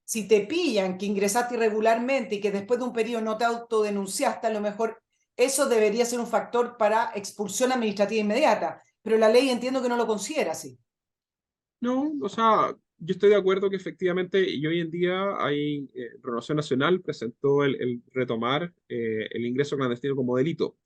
si te pillan que ingresaste irregularmente y que después de un periodo no te autodenunciaste, a lo mejor eso debería ser un factor para expulsión administrativa inmediata. Pero la ley entiendo que no lo considera así. No, o sea, yo estoy de acuerdo que efectivamente, y hoy en día hay, Renovación Nacional presentó el retomar el ingreso clandestino como delito.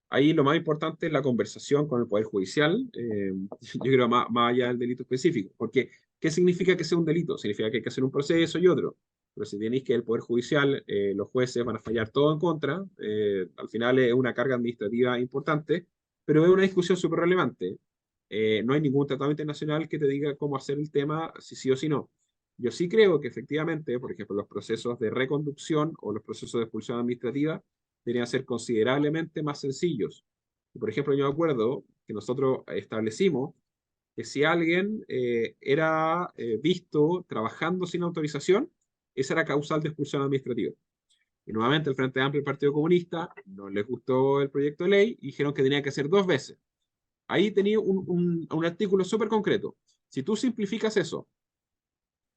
Ahí lo más importante es la conversación con el Poder Judicial, yo creo más allá del delito específico, porque ¿qué significa que sea un delito? Significa que hay que hacer un proceso y otro, pero si tenéis que el Poder Judicial, los jueces van a fallar todo en contra, al final es una carga administrativa importante, pero es una discusión súper relevante. No hay ningún tratado internacional que te diga cómo hacer el tema, si sí o si no. Yo sí creo que efectivamente, por ejemplo, los procesos de reconducción o los procesos de expulsión administrativa deberían ser considerablemente más sencillos. Por ejemplo, yo me acuerdo que nosotros establecimos que si alguien era visto trabajando sin autorización, esa era causal de expulsión administrativa. Y nuevamente el Frente Amplio y el Partido Comunista no les gustó el proyecto de ley y dijeron que tenía que ser 2 veces. Ahí tenía un artículo súper concreto. Si tú simplificas eso,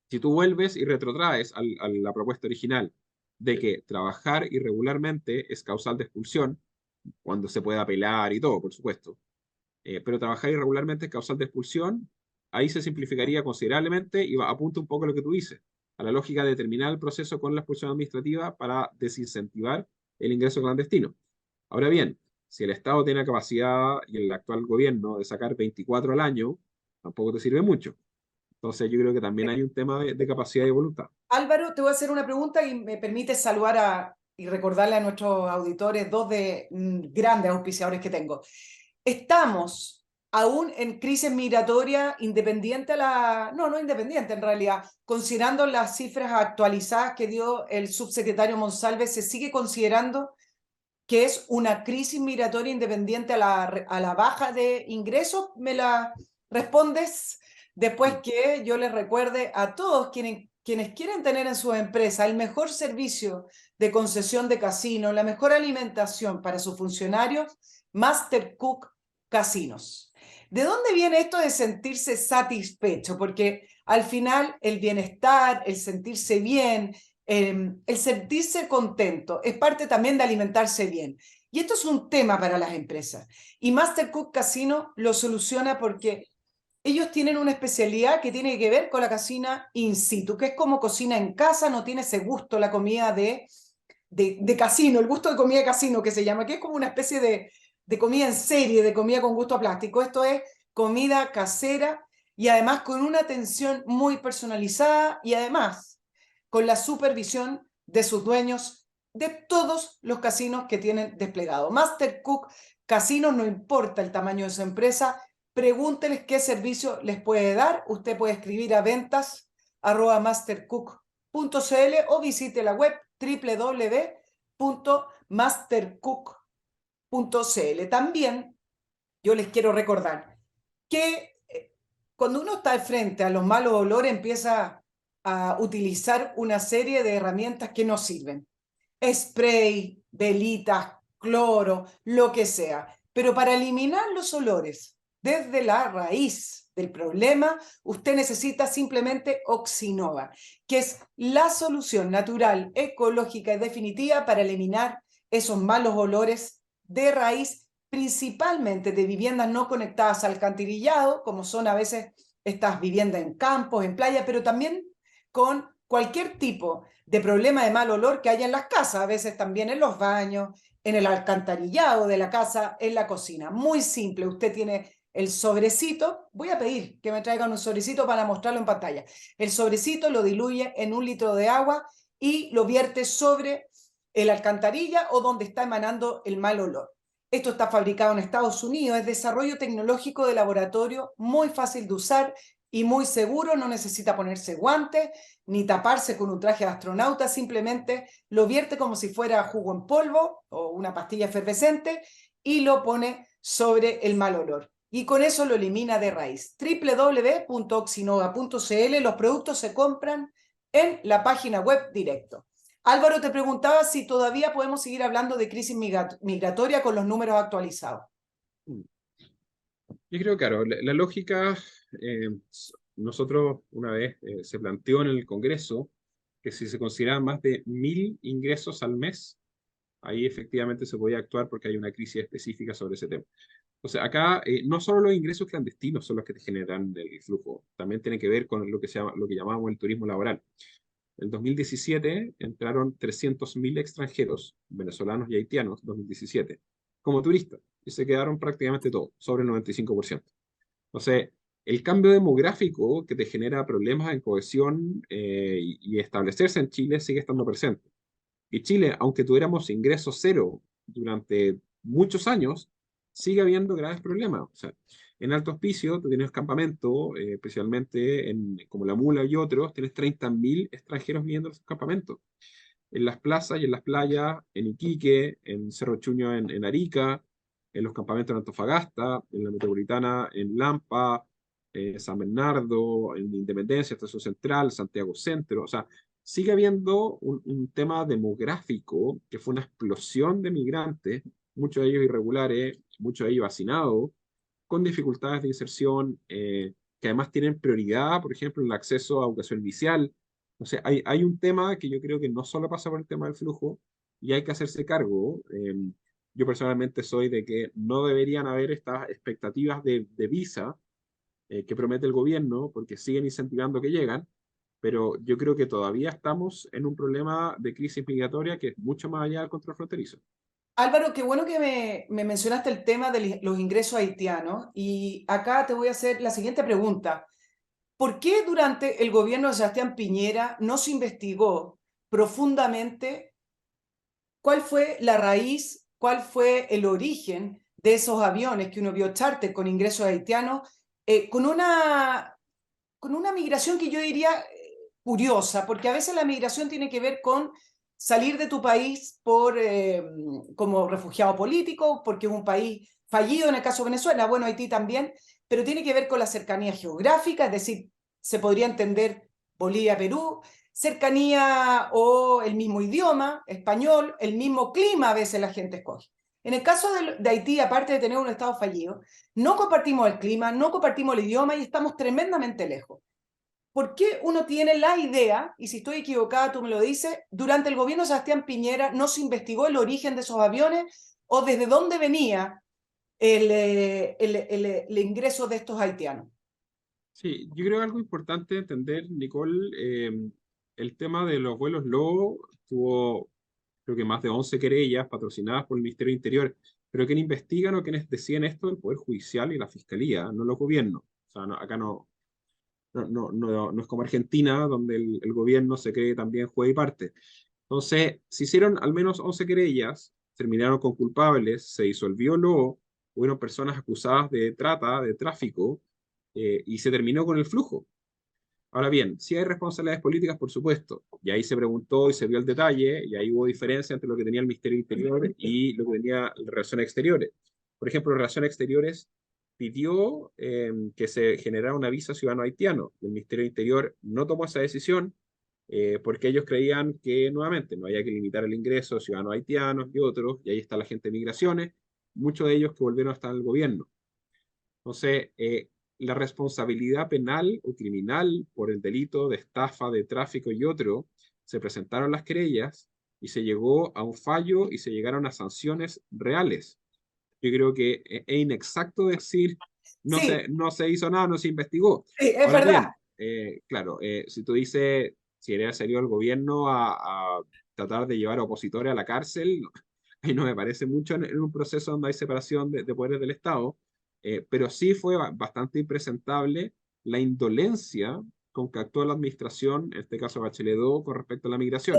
si tú vuelves y retrotraes a la propuesta original de que trabajar irregularmente es causal de expulsión, cuando se puede apelar y todo, por supuesto, pero trabajar irregularmente es causal de expulsión, ahí se simplificaría considerablemente y apunta un poco a lo que tú dices, a la lógica de terminar el proceso con la expulsión administrativa para desincentivar el ingreso clandestino. Ahora bien, si el Estado tiene la capacidad y el actual gobierno de sacar 24 al año, tampoco te sirve mucho. Entonces yo creo que también hay un tema de capacidad y voluntad. Álvaro, te voy a hacer una pregunta y me permite saludar y recordarle a nuestros auditores dos de grandes auspiciadores que tengo. Estamos aún en crisis migratoria independiente a la... No, no independiente en realidad. Considerando las cifras actualizadas que dio el subsecretario Monsalve, ¿se sigue considerando que es una crisis migratoria independiente a la baja de ingresos? ¿Me la respondes después Mm. que yo les recuerde a todos quienes quieren tener en sus empresas el mejor servicio de concesión de casino, la mejor alimentación para sus funcionarios? Master Cook Casinos. ¿De dónde viene esto de sentirse satisfecho? Porque al final el bienestar, el sentirse bien, el sentirse contento es parte también de alimentarse bien. Y esto es un tema para las empresas. Y Master Cook Casino lo soluciona porque ellos tienen una especialidad que tiene que ver con la cocina in situ, que es como cocina en casa, no tiene ese gusto la comida de casino, el gusto de comida de casino que se llama, que es como una especie de comida en serie, de comida con gusto a plástico. Esto es comida casera y además con una atención muy personalizada y además con la supervisión de sus dueños de todos los casinos que tienen desplegado. Master Cook Casinos, no importa el tamaño de su empresa, pregúnteles qué servicio les puede dar. Usted puede escribir a ventas@mastercook.cl o visite la web www.mastercook.cl. También yo les quiero recordar que cuando uno está al frente a los malos olores empieza a utilizar una serie de herramientas que no sirven. Spray, velitas, cloro, lo que sea. Pero para eliminar los olores desde la raíz del problema, usted necesita simplemente Oxinova, que es la solución natural, ecológica y definitiva para eliminar esos malos olores de raíz, principalmente de viviendas no conectadas al alcantarillado, como son a veces estas viviendas en campos, en playa, pero también con cualquier tipo de problema de mal olor que haya en las casas, a veces también en los baños, en el alcantarillado de la casa, en la cocina. Muy simple, usted tiene el sobrecito, voy a pedir que me traigan un sobrecito para mostrarlo en pantalla. El sobrecito lo diluye en 1 litro de agua y lo vierte sobre el alcantarilla o donde está emanando el mal olor. Esto está fabricado en Estados Unidos, es desarrollo tecnológico de laboratorio, muy fácil de usar y muy seguro, no necesita ponerse guantes ni taparse con un traje de astronauta, simplemente lo vierte como si fuera jugo en polvo o una pastilla efervescente y lo pone sobre el mal olor. Y con eso lo elimina de raíz. www.oxinova.cl. Los productos se compran en la página web directo. Álvaro, te preguntaba si todavía podemos seguir hablando de crisis migratoria con los números actualizados. Mm. Yo creo, claro, la lógica, nosotros una vez se planteó en el Congreso que si se consideraban más de 1.000 ingresos al mes, ahí efectivamente se podía actuar porque hay una crisis específica sobre ese tema. Entonces, acá no solo los ingresos clandestinos son los que te generan el flujo, también tiene que ver con lo que lo que llamamos el turismo laboral. En el 2017 entraron 300.000 extranjeros, venezolanos y haitianos, 2017, como turistas, y se quedaron prácticamente todos, sobre el 95%. Entonces, el cambio demográfico que te genera problemas en cohesión y establecerse en Chile sigue estando presente. Y Chile, aunque tuviéramos ingresos cero durante muchos años, sigue habiendo graves problemas. O sea, en Alto Hospicio, tú tienes campamentos, especialmente como La Mula y otros, tienes 30.000 extranjeros viviendo en esos campamentos. En las plazas y en las playas, en Iquique, en Cerro Chuño, en Arica, en los campamentos en Antofagasta, en la Metropolitana, en Lampa, San Bernardo, en Independencia, Estación Central, Santiago Centro. O sea, sigue habiendo un tema demográfico que fue una explosión de migrantes, muchos de ellos irregulares, muchos de ellos hacinados, con dificultades de inserción, que además tienen prioridad, por ejemplo, en el acceso a educación inicial. O sea, hay un tema que yo creo que no solo pasa por el tema del flujo y hay que hacerse cargo. Yo personalmente soy de que no deberían haber estas expectativas de visa que promete el gobierno porque siguen incentivando que llegan, pero yo creo que todavía estamos en un problema de crisis migratoria que es mucho más allá del control fronterizo. Álvaro, qué bueno que me mencionaste el tema de los ingresos haitianos y acá te voy a hacer la siguiente pregunta. ¿Por qué durante el gobierno de Sebastián Piñera no se investigó profundamente cuál fue la raíz, cuál fue el origen de esos aviones que uno vio charter con ingresos haitianos, con una migración que yo diría curiosa, porque a veces la migración tiene que ver con salir de tu país como refugiado político, porque es un país fallido en el caso de Venezuela, bueno, Haití también, pero tiene que ver con la cercanía geográfica, es decir, se podría entender Bolivia-Perú, cercanía o el mismo idioma, español, el mismo clima a veces la gente escoge. En el caso de Haití, aparte de tener un Estado fallido, no compartimos el clima, no compartimos el idioma y estamos tremendamente lejos. ¿Por qué uno tiene la idea, y si estoy equivocada tú me lo dices, durante el gobierno de Sebastián Piñera no se investigó el origen de esos aviones o desde dónde venía el ingreso de estos haitianos? Sí, yo creo que algo importante entender, Nicole, el tema de los vuelos Lobo tuvo, creo que más de 11 querellas patrocinadas por el Ministerio del Interior, pero quienes investigan o quienes deciden esto, el Poder Judicial y la Fiscalía, no los gobiernos. O sea, acá no es como Argentina, donde el gobierno se cree también juez y parte. Entonces, se hicieron al menos 11 querellas, terminaron con culpables, se disolvió lo, hubieron personas acusadas de trata, de tráfico, y se terminó con el flujo. Ahora bien, si hay responsabilidades políticas, por supuesto, y ahí se preguntó y se vio el detalle, y ahí hubo diferencia entre lo que tenía el Ministerio Interior y lo que tenía las Relaciones Exteriores. Por ejemplo, Relaciones Exteriores pidió que se generara una visa ciudadano haitiano. El Ministerio Interior no tomó esa decisión porque ellos creían que, nuevamente, no había que limitar el ingreso de ciudadanos haitianos y otros, y ahí está la gente de migraciones, muchos de ellos que volvieron a estar en el gobierno. Entonces, la responsabilidad penal o criminal por el delito de estafa, de tráfico y otro, se presentaron las querellas y se llegó a un fallo y se llegaron a sanciones reales. Yo creo que es inexacto decir Sí, no se hizo nada, no se investigó. sí, es Ahora verdad. bien, claro, si tú dices, si hubiera salido el gobierno a tratar de llevar a opositores a la cárcel, ahí no me parece mucho en un proceso donde hay separación de poderes del Estado, pero sí fue bastante impresentable la indolencia con que actuó la administración, en este caso Bachelet 2, con respecto a la No, migración.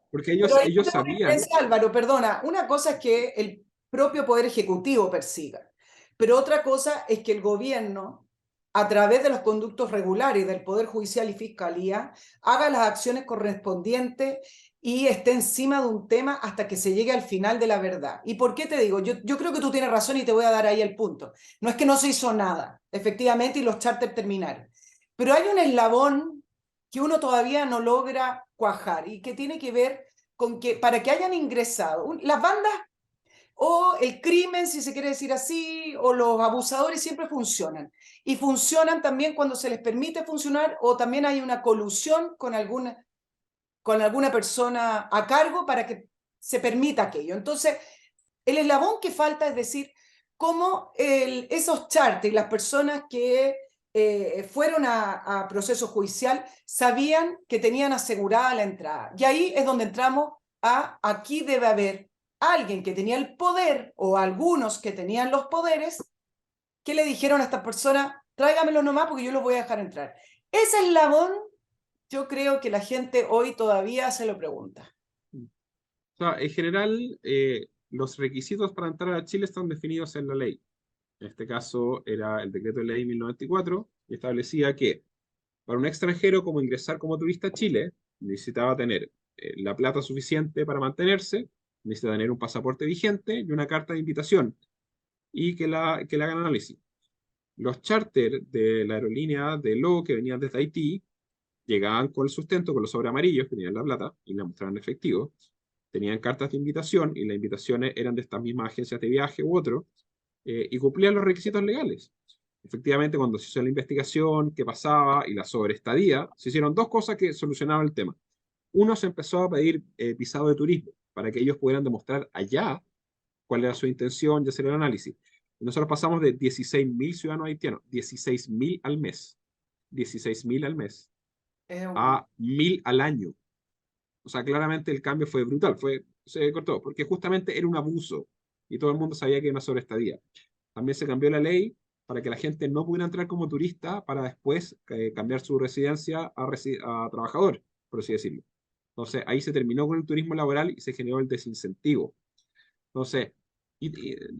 Porque pero ahí ellos tengo una sabían. diferencia, Álvaro, perdona. Una cosa es que el propio Poder Ejecutivo persiga, pero otra cosa es que el gobierno, a través de los conductos regulares del Poder Judicial y Fiscalía, haga las acciones correspondientes y esté encima de un tema hasta que se llegue al final de la verdad. ¿Y por qué te digo? Yo creo que tú tienes razón y te voy a dar ahí el punto. No es que no se hizo nada, efectivamente, y los charters terminaron. Pero hay un eslabón que uno todavía no logra cuajar y que tiene que ver con que para que hayan ingresado las bandas o el crimen, si se quiere decir así, o los abusadores siempre funcionan. Y funcionan también cuando se les permite funcionar o también hay una colusión con alguna persona a cargo para que se permita aquello. Entonces, el eslabón que falta es decir, cómo esos charters y las personas que fueron a proceso judicial sabían que tenían asegurada la entrada. Y ahí es donde entramos aquí debe haber alguien que tenía el poder o algunos que tenían los poderes que le dijeron a estas personas, tráigamelo nomás porque yo los voy a dejar entrar. Ese eslabón, yo creo que la gente hoy todavía se lo pregunta. O sea, en general, los requisitos para entrar a Chile están definidos en la ley. En este caso era el decreto de ley 1094 y establecía que para un extranjero como ingresar como turista a Chile necesitaba tener la plata suficiente para mantenerse, necesitaba tener un pasaporte vigente y una carta de invitación y que le hagan análisis. Los charters de la aerolínea de LO que venían desde Haití llegaban con el sustento, con los sobres amarillos que tenían la plata y la mostraban en efectivo, tenían cartas de invitación y las invitaciones eran de estas mismas agencias de viaje u otro, y cumplían los requisitos legales. Efectivamente, cuando se hizo la investigación, qué pasaba y la sobreestadía, se hicieron dos cosas que solucionaban el tema. Uno, se empezó a pedir visado de turismo para que ellos pudieran demostrar allá cuál era su intención y hacer el análisis. Y nosotros pasamos de 16.000 ciudadanos haitianos, 16.000 al mes, 16.000 al mes, Es un... a 1.000 al año. O sea, claramente el cambio fue brutal, fue se cortó, porque justamente era un abuso y todo el mundo sabía que era una sobreestadía. También se cambió la ley para que la gente no pudiera entrar como turista para después cambiar su residencia a trabajador, por así decirlo. Entonces ahí se terminó con el turismo laboral y se generó el desincentivo. Entonces,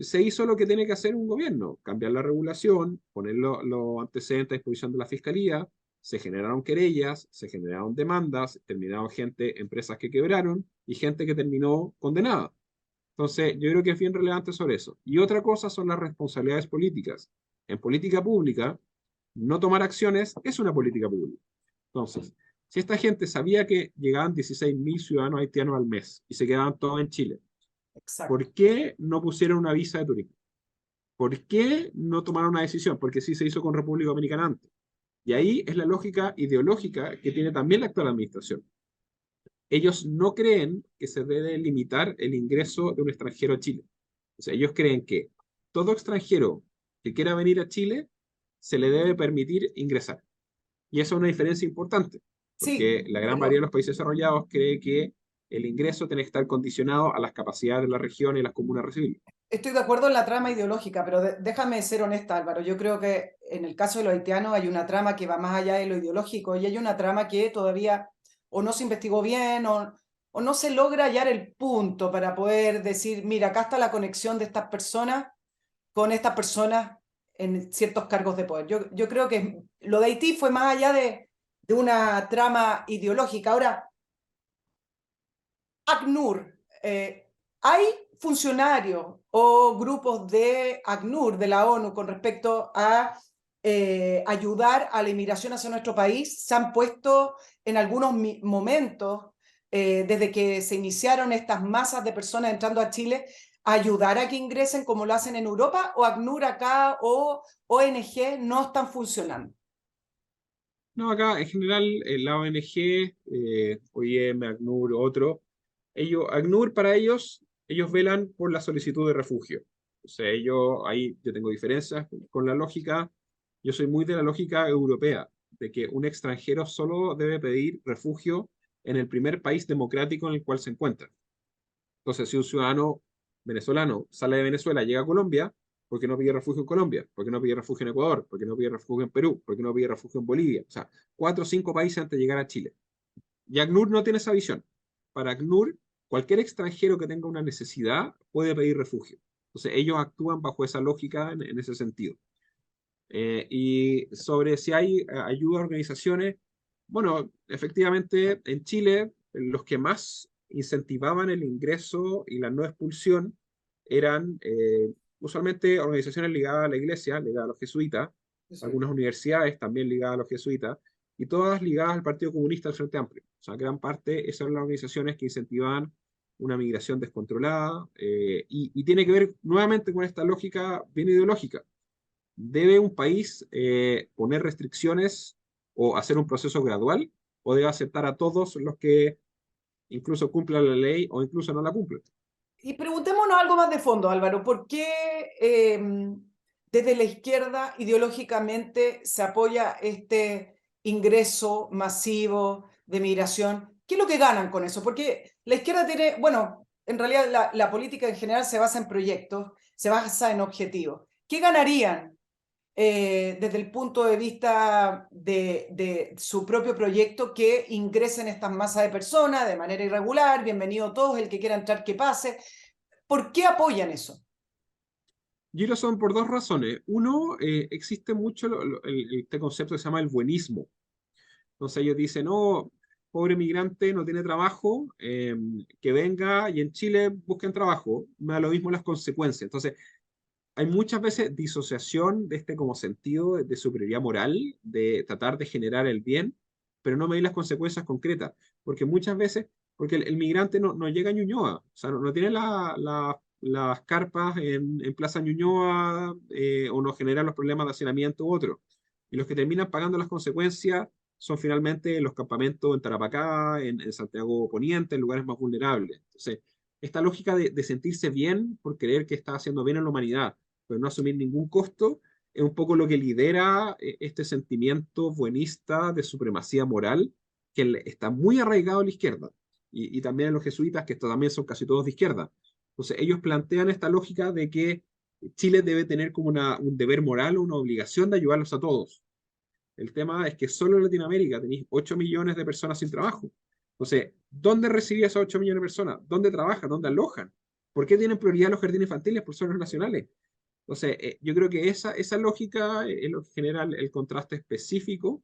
se hizo lo que tiene que hacer un gobierno, cambiar la regulación, poner los antecedentes a disposición de la fiscalía, se generaron querellas, se generaron demandas, terminaron gente, empresas que quebraron y gente que terminó condenada. Entonces, yo creo que es bien relevante sobre eso. Y otra cosa son las responsabilidades políticas. En política pública, no tomar acciones es una política pública. Entonces, si esta gente sabía que llegaban 16.000 ciudadanos haitianos al mes y se quedaban todos en Chile, Exacto. ¿por qué no pusieron una visa de turismo? ¿Por qué no tomaron una decisión? Porque sí se hizo con República Dominicana antes. Y ahí es la lógica ideológica que tiene también la actual administración. Ellos no creen que se debe limitar el ingreso de un extranjero a Chile. O sea, ellos creen que todo extranjero que quiera venir a Chile se le debe permitir ingresar. Y eso es una diferencia importante, Sí, porque la gran mayoría de pero los países desarrollados cree que el ingreso tiene que estar condicionado a las capacidades de la región y las comunas recibirlo. estoy de acuerdo en la trama ideológica, pero déjame ser honesta, Álvaro. Yo creo que en el caso de los haitianos hay una trama que va más allá de lo ideológico y hay una trama que todavía o no se investigó bien o no se logra hallar el punto para poder decir, mira, acá está la conexión de estas personas con estas personas en ciertos cargos de poder. Yo creo que lo de Haití fue más allá de una trama ideológica. Ahora, ACNUR, ¿hay funcionarios o grupos de ACNUR, de la ONU, con respecto a ayudar a la inmigración hacia nuestro país? ¿Se han puesto en algunos momentos, desde que se iniciaron estas masas de personas entrando a Chile, a ayudar a que ingresen como lo hacen en Europa? ¿O ACNUR acá o ONG no están funcionando? No, acá en general la ONG, OIM, ACNUR, otro, ACNUR para ellos velan por la solicitud de refugio. O sea, ahí yo tengo diferencias con la lógica, yo soy muy de la lógica europea, de que un extranjero solo debe pedir refugio en el primer país democrático en el cual se encuentra. Entonces, si un ciudadano venezolano sale de Venezuela, llega a Colombia, ¿por qué no pide refugio en Colombia? ¿Por qué no pide refugio en Ecuador? ¿Por qué no pide refugio en Perú? ¿Por qué no pide refugio en Bolivia? O sea, 4 o 5 países antes de llegar a Chile. Y ACNUR no tiene esa visión. Para ACNUR, cualquier extranjero que tenga una necesidad puede pedir refugio. Entonces, ellos actúan bajo esa lógica en ese sentido. Y sobre si hay ayuda a organizaciones, bueno, efectivamente en Chile los que más incentivaban el ingreso y la no expulsión eran usualmente organizaciones ligadas a la iglesia, ligadas a los jesuitas, algunas universidades también ligadas a los jesuitas, y todas ligadas al Partido Comunista del Frente Amplio. O sea, gran parte, esas eran las organizaciones que incentivaban una migración descontrolada, y tiene que ver nuevamente con esta lógica bien ideológica. ¿Debe un país poner restricciones o hacer un proceso gradual o debe aceptar a todos los que incluso cumplan la ley o incluso no la cumplan? Y preguntémonos algo más de fondo, Álvaro. ¿Por qué desde la izquierda ideológicamente se apoya este ingreso masivo de migración? ¿Qué es lo que ganan con eso? Porque la izquierda tiene, bueno, en realidad la política en general se basa en proyectos, se basa en objetivos. ¿Qué ganarían desde el punto de vista de su propio proyecto que ingresen estas masas de personas de manera irregular? Bienvenido todos, el que quiera entrar que pase. ¿Por qué apoyan eso? Yo creo que son por 2 razones. Uno, existe mucho este concepto que se llama el buenismo. Entonces ellos dicen, no, pobre migrante no tiene trabajo, que venga y en Chile busquen trabajo. Me da lo mismo las consecuencias. Entonces, hay muchas veces disociación de este como sentido de superioridad moral, de tratar de generar el bien, pero no medir las consecuencias concretas. Porque muchas veces, porque el migrante no llega a Ñuñoa, o sea, no tiene las carpas en Plaza Ñuñoa, o no genera los problemas de hacinamiento u otro. Y los que terminan pagando las consecuencias son finalmente los campamentos en Tarapacá, en Santiago Poniente, en lugares más vulnerables. Entonces, esta lógica de sentirse bien por creer que está haciendo bien a la humanidad, pero no asumir ningún costo, es un poco lo que lidera este sentimiento buenista de supremacía moral que está muy arraigado a la izquierda. y también en los jesuitas, que también son casi todos de izquierda. Entonces, ellos plantean esta lógica de que Chile debe tener como un deber moral o una obligación de ayudarlos a todos. El tema es que solo en Latinoamérica tenéis 8 millones de personas sin trabajo. Entonces, ¿dónde recibí esas 8 millones de personas? ¿Dónde trabajan? ¿Dónde alojan? ¿Por qué tienen prioridad los jardines infantiles por sobre los nacionales? Entonces, yo creo que esa lógica es lo que genera el contraste específico.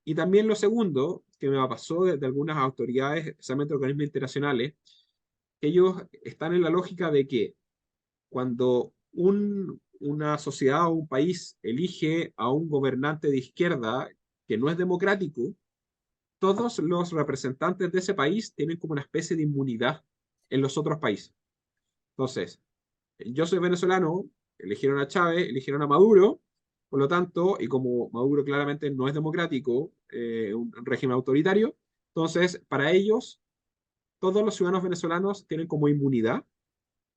Y también lo segundo, que me pasó de algunas autoridades, especialmente organismos internacionales, que ellos están en la lógica de que cuando una sociedad o un país elige a un gobernante de izquierda que no es democrático, todos los representantes de ese país tienen como una especie de inmunidad en los otros países. Entonces, yo soy venezolano, eligieron a Chávez, eligieron a Maduro, por lo tanto, y como Maduro claramente no es democrático, un régimen autoritario, entonces, para ellos, todos los ciudadanos venezolanos tienen como inmunidad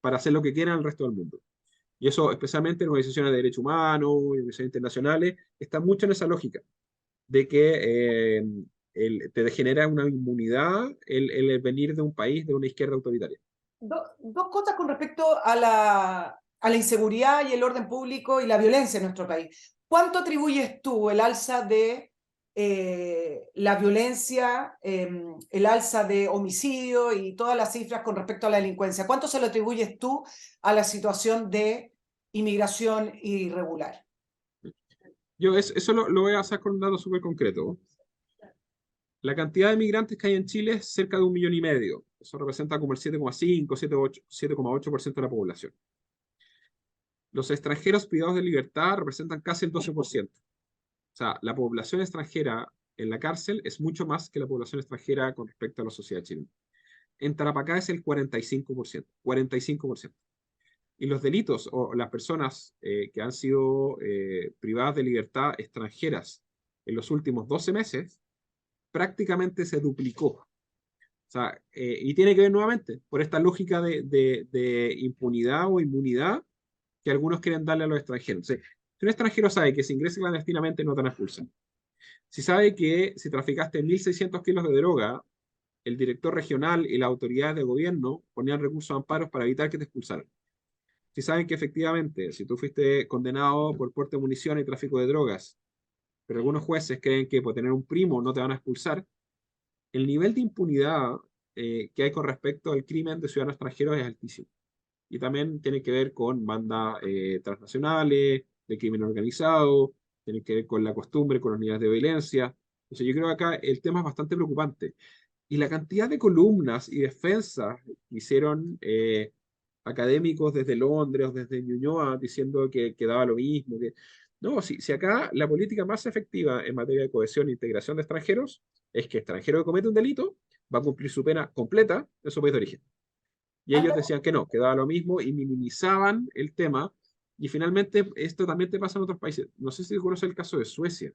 para hacer lo que quieran el resto del mundo. Y eso, especialmente en organizaciones de derechos humanos, organizaciones internacionales, está mucho en esa lógica de que te genera una inmunidad el venir de un país de una izquierda autoritaria. Dos cosas con respecto a la inseguridad y el orden público y la violencia en nuestro país. ¿Cuánto atribuyes tú el alza de la violencia, el alza de homicidio y todas las cifras con respecto a la delincuencia? ¿Cuánto se lo atribuyes tú a la situación de inmigración irregular? Yo eso lo voy a hacer con un dato súper concreto. La cantidad de migrantes que hay en Chile es cerca de 1,5 millones. Eso representa como el 7,5, 7,8% de la población. Los extranjeros privados de libertad representan casi el 12%. O sea, la población extranjera en la cárcel es mucho más que la población extranjera con respecto a la sociedad chilena. En Tarapacá es el 45%. 45%. Y los delitos o las personas que han sido privadas de libertad extranjeras en los últimos 12 meses prácticamente se duplicó. O sea, y tiene que ver nuevamente por esta lógica de impunidad o inmunidad que algunos quieren darle a los extranjeros. O sea, si un extranjero sabe que si ingresa clandestinamente no te van a expulsar, si sabe que si traficaste 1.600 kilos de droga, el director regional y las autoridades de gobierno ponían recursos amparos para evitar que te expulsaran. Si saben que efectivamente, si tú fuiste condenado por porte de munición y tráfico de drogas, pero algunos jueces creen que por tener un primo no te van a expulsar, el nivel de impunidad que hay con respecto al crimen de ciudadanos extranjeros es altísimo. Y también tiene que ver con bandas transnacionales, de crimen organizado, tiene que ver con la costumbre, con los niveles de violencia. Entonces yo creo que acá el tema es bastante preocupante. Y la cantidad de columnas y defensas que hicieron académicos desde Londres o desde Ñuñoa diciendo que daba lo mismo. No, si acá la política más efectiva en materia de cohesión e integración de extranjeros es que extranjero que comete un delito va a cumplir su pena completa en su país de origen. Y ellos decían que no, que daba lo mismo y minimizaban el tema. Y finalmente esto también te pasa en otros países. No sé si conoces el caso de Suecia.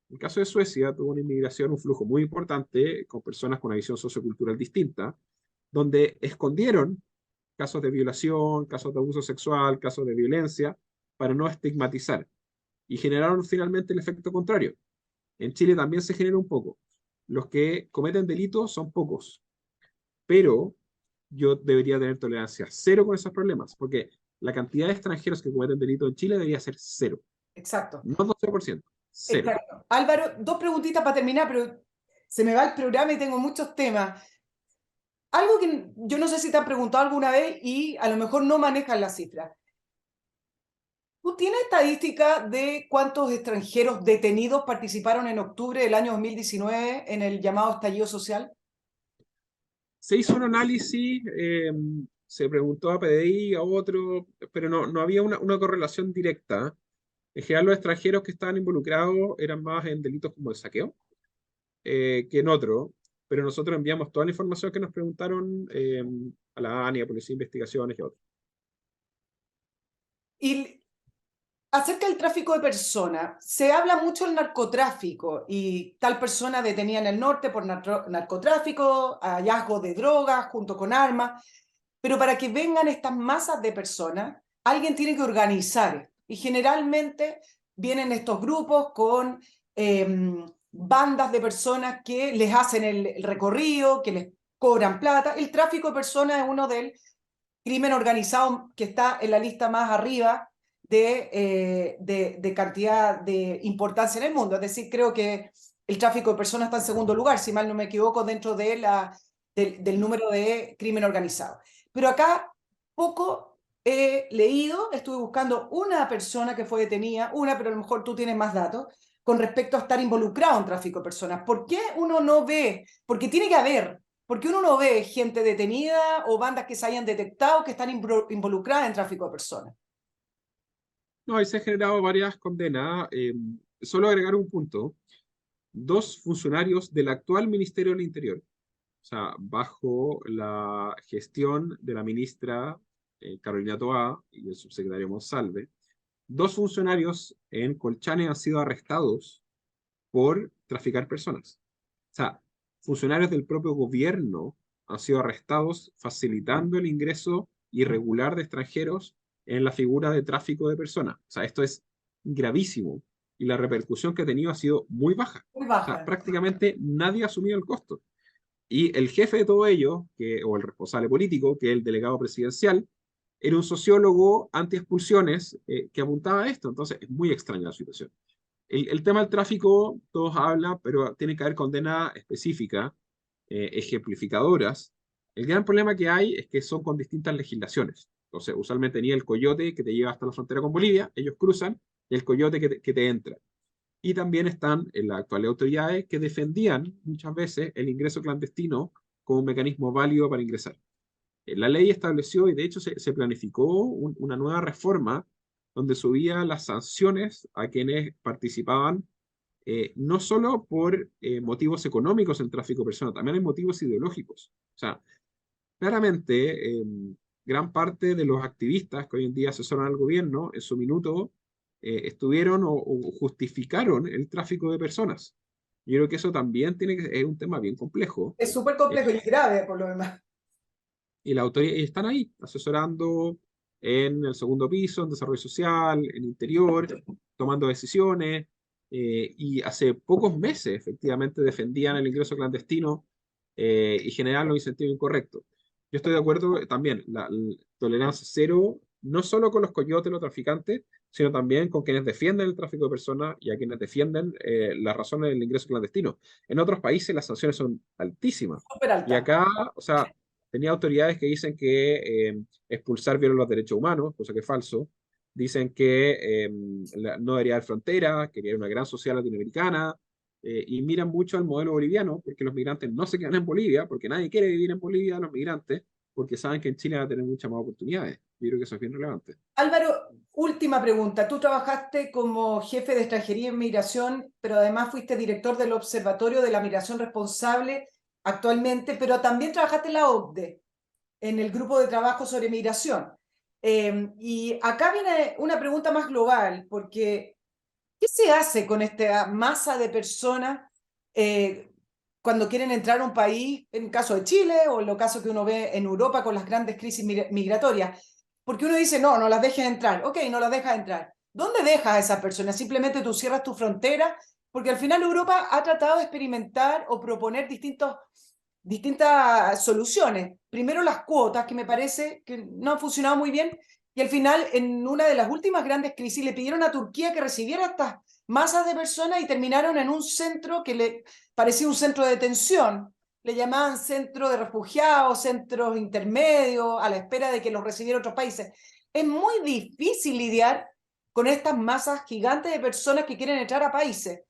El caso de Suecia tuvo una inmigración, un flujo muy importante con personas con una visión sociocultural distinta, donde escondieron casos de violación, casos de abuso sexual, casos de violencia, para no estigmatizar. Y generaron finalmente el efecto contrario. En Chile también se genera un poco. Los que cometen delitos son pocos, pero yo debería tener tolerancia cero con esos problemas, porque la cantidad de extranjeros que cometen delitos en Chile debería ser cero, Exacto. no 12%, cero. Exacto. Álvaro, dos preguntitas para terminar, pero se me va el programa y tengo muchos temas. Algo que yo no sé si te han preguntado alguna vez y a lo mejor no manejan la cifra. ¿Tú tienes estadística de cuántos extranjeros detenidos participaron en octubre del año 2019 en el llamado estallido social? Se hizo un análisis, se preguntó a PDI, a otro, pero no había una correlación directa. En general, los extranjeros que estaban involucrados eran más en delitos como el saqueo que en otro, pero nosotros enviamos toda la información que nos preguntaron a la ANI, a Policía de Investigaciones y a otros. Y acerca del tráfico de personas, se habla mucho del narcotráfico y tal persona detenida en el norte por narcotráfico, hallazgo de drogas junto con armas, pero para que vengan estas masas de personas, alguien tiene que organizar y generalmente vienen estos grupos con bandas de personas que les hacen el recorrido, que les cobran plata. El tráfico de personas es uno del crimen organizado que está en la lista más arriba de cantidad de importancia en el mundo. Es decir, creo que el tráfico de personas está en segundo lugar, si mal no me equivoco, dentro del número de crimen organizado. Pero acá poco he leído, estuve buscando una persona que fue detenida, pero a lo mejor tú tienes más datos, con respecto a estar involucrado en tráfico de personas. ¿Por qué uno no ve? Porque tiene que haber. ¿Por qué uno no ve gente detenida o bandas que se hayan detectado que están involucradas en tráfico de personas? No, ahí se han generado varias condenas. Solo agregar un punto. Dos funcionarios del actual Ministerio del Interior, o sea, bajo la gestión de la ministra Carolina Toá y el subsecretario Monsalve, dos funcionarios en Colchane han sido arrestados por traficar personas. O sea, funcionarios del propio gobierno han sido arrestados facilitando el ingreso irregular de extranjeros en la figura de tráfico de personas. O sea, esto es gravísimo y la repercusión que ha tenido ha sido muy baja. Muy O sea, baja. prácticamente nadie ha asumido el costo. Y el jefe de todo ello, o el responsable político, que es el delegado presidencial, era un sociólogo anti-expulsiones que apuntaba a esto. Entonces, es muy extraña la situación. El tema del tráfico, todos hablan, pero tiene que haber condenas específicas, ejemplificadoras. El gran problema que hay es que son con distintas legislaciones. Entonces, usualmente tenía el coyote que te lleva hasta la frontera con Bolivia, ellos cruzan, y el coyote que te entra. Y también están en las actuales autoridades que defendían muchas veces el ingreso clandestino como un mecanismo válido para ingresar. La ley estableció, y de hecho se planificó una nueva reforma donde subía las sanciones a quienes participaban no solo por motivos económicos en tráfico de personas, también hay motivos ideológicos. O sea, claramente, gran parte de los activistas que hoy en día asesoran al gobierno, en su minuto, estuvieron o justificaron el tráfico de personas. Yo creo que eso también es un tema bien complejo. Es súper eh, complejo y grave, por lo demás. y las autoridades están ahí, asesorando en el segundo piso, en desarrollo social, en interior, tomando decisiones. Y hace pocos meses, efectivamente, defendían el ingreso clandestino y generaban los incentivos incorrectos. Yo estoy de acuerdo también, la tolerancia cero, no solo con los coyotes, los traficantes, sino también con quienes defienden el tráfico de personas y a quienes defienden las razones del ingreso clandestino. En otros países las sanciones son altísimas. Súper Y alta. acá, o sea, tenía autoridades que dicen que expulsar viola los derechos humanos, cosa que es falso. Dicen que no debería haber frontera, quería una gran sociedad latinoamericana, y miran mucho al modelo boliviano, porque los migrantes no se quedan en Bolivia, porque nadie quiere vivir en Bolivia, los migrantes, porque saben que en Chile van a tener muchas más oportunidades. Yo creo que eso es bien relevante. Álvaro, última pregunta. Tú trabajaste como jefe de extranjería y migración, pero además fuiste director del Observatorio de la Migración Responsable actualmente, pero también trabajaste en la OCDE, en el grupo de trabajo sobre migración. Y acá viene una pregunta más global, porque ¿qué se hace con esta masa de personas cuando quieren entrar a un país, en el caso de Chile o en los casos que uno ve en Europa con las grandes crisis migratorias? Porque uno dice, no, no las dejes entrar. Ok, no las dejas entrar. ¿Dónde dejas a esas personas? Simplemente tú cierras tu frontera, porque al final Europa ha tratado de experimentar o proponer distintas soluciones. Primero las cuotas, que me parece que no han funcionado muy bien, y al final, en una de las últimas grandes crisis, le pidieron a Turquía que recibiera estas masas de personas y terminaron en un centro que le parecía un centro de detención. Le llamaban centro de refugiados, centros intermedios, a la espera de que los recibiera otros países. Es muy difícil lidiar con estas masas gigantes de personas que quieren entrar a países.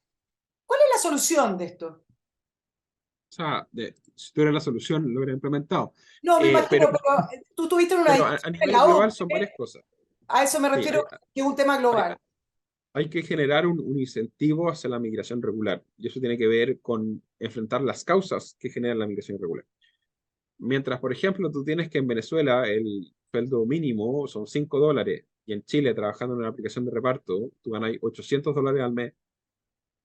¿Cuál es la solución de esto? O sea, si tuviera la solución, lo hubiera implementado. No, me Pero, imagino, pero tú tuviste una pero discusión a en nivel la global son varias OCDE, cosas. a eso me Sí, refiero, que es un tema hay, global. hay que generar un incentivo hacia la migración regular. Y eso tiene que ver con enfrentar las causas que generan la migración irregular. Mientras, por ejemplo, tú tienes que en Venezuela el sueldo mínimo son $5 y en Chile, trabajando en una aplicación de reparto, tú ganas $800 al mes,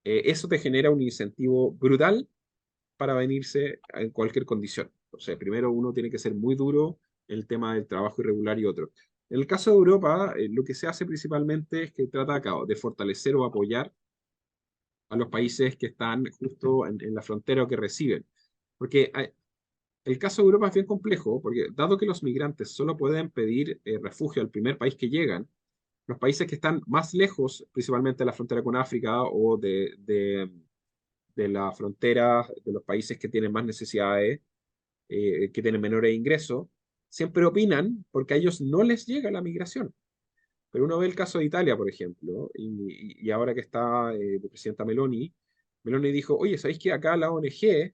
eso te genera un incentivo brutal para venirse en cualquier condición. O sea, primero uno tiene que ser muy duro en el tema del trabajo irregular y otro. En el caso de Europa, lo que se hace principalmente es que trata acá de fortalecer o apoyar a los países que están justo en la frontera o que reciben. Porque el caso de Europa es bien complejo, porque dado que los migrantes solo pueden pedir refugio al primer país que llegan, los países que están más lejos, principalmente de la frontera con África o de la frontera de los países que tienen más necesidades, que tienen menores ingresos, siempre opinan porque a ellos no les llega la migración. Pero uno ve el caso de Italia, por ejemplo, y ahora que está de presidenta Meloni, Meloni dijo, oye, ¿sabéis que acá la ONG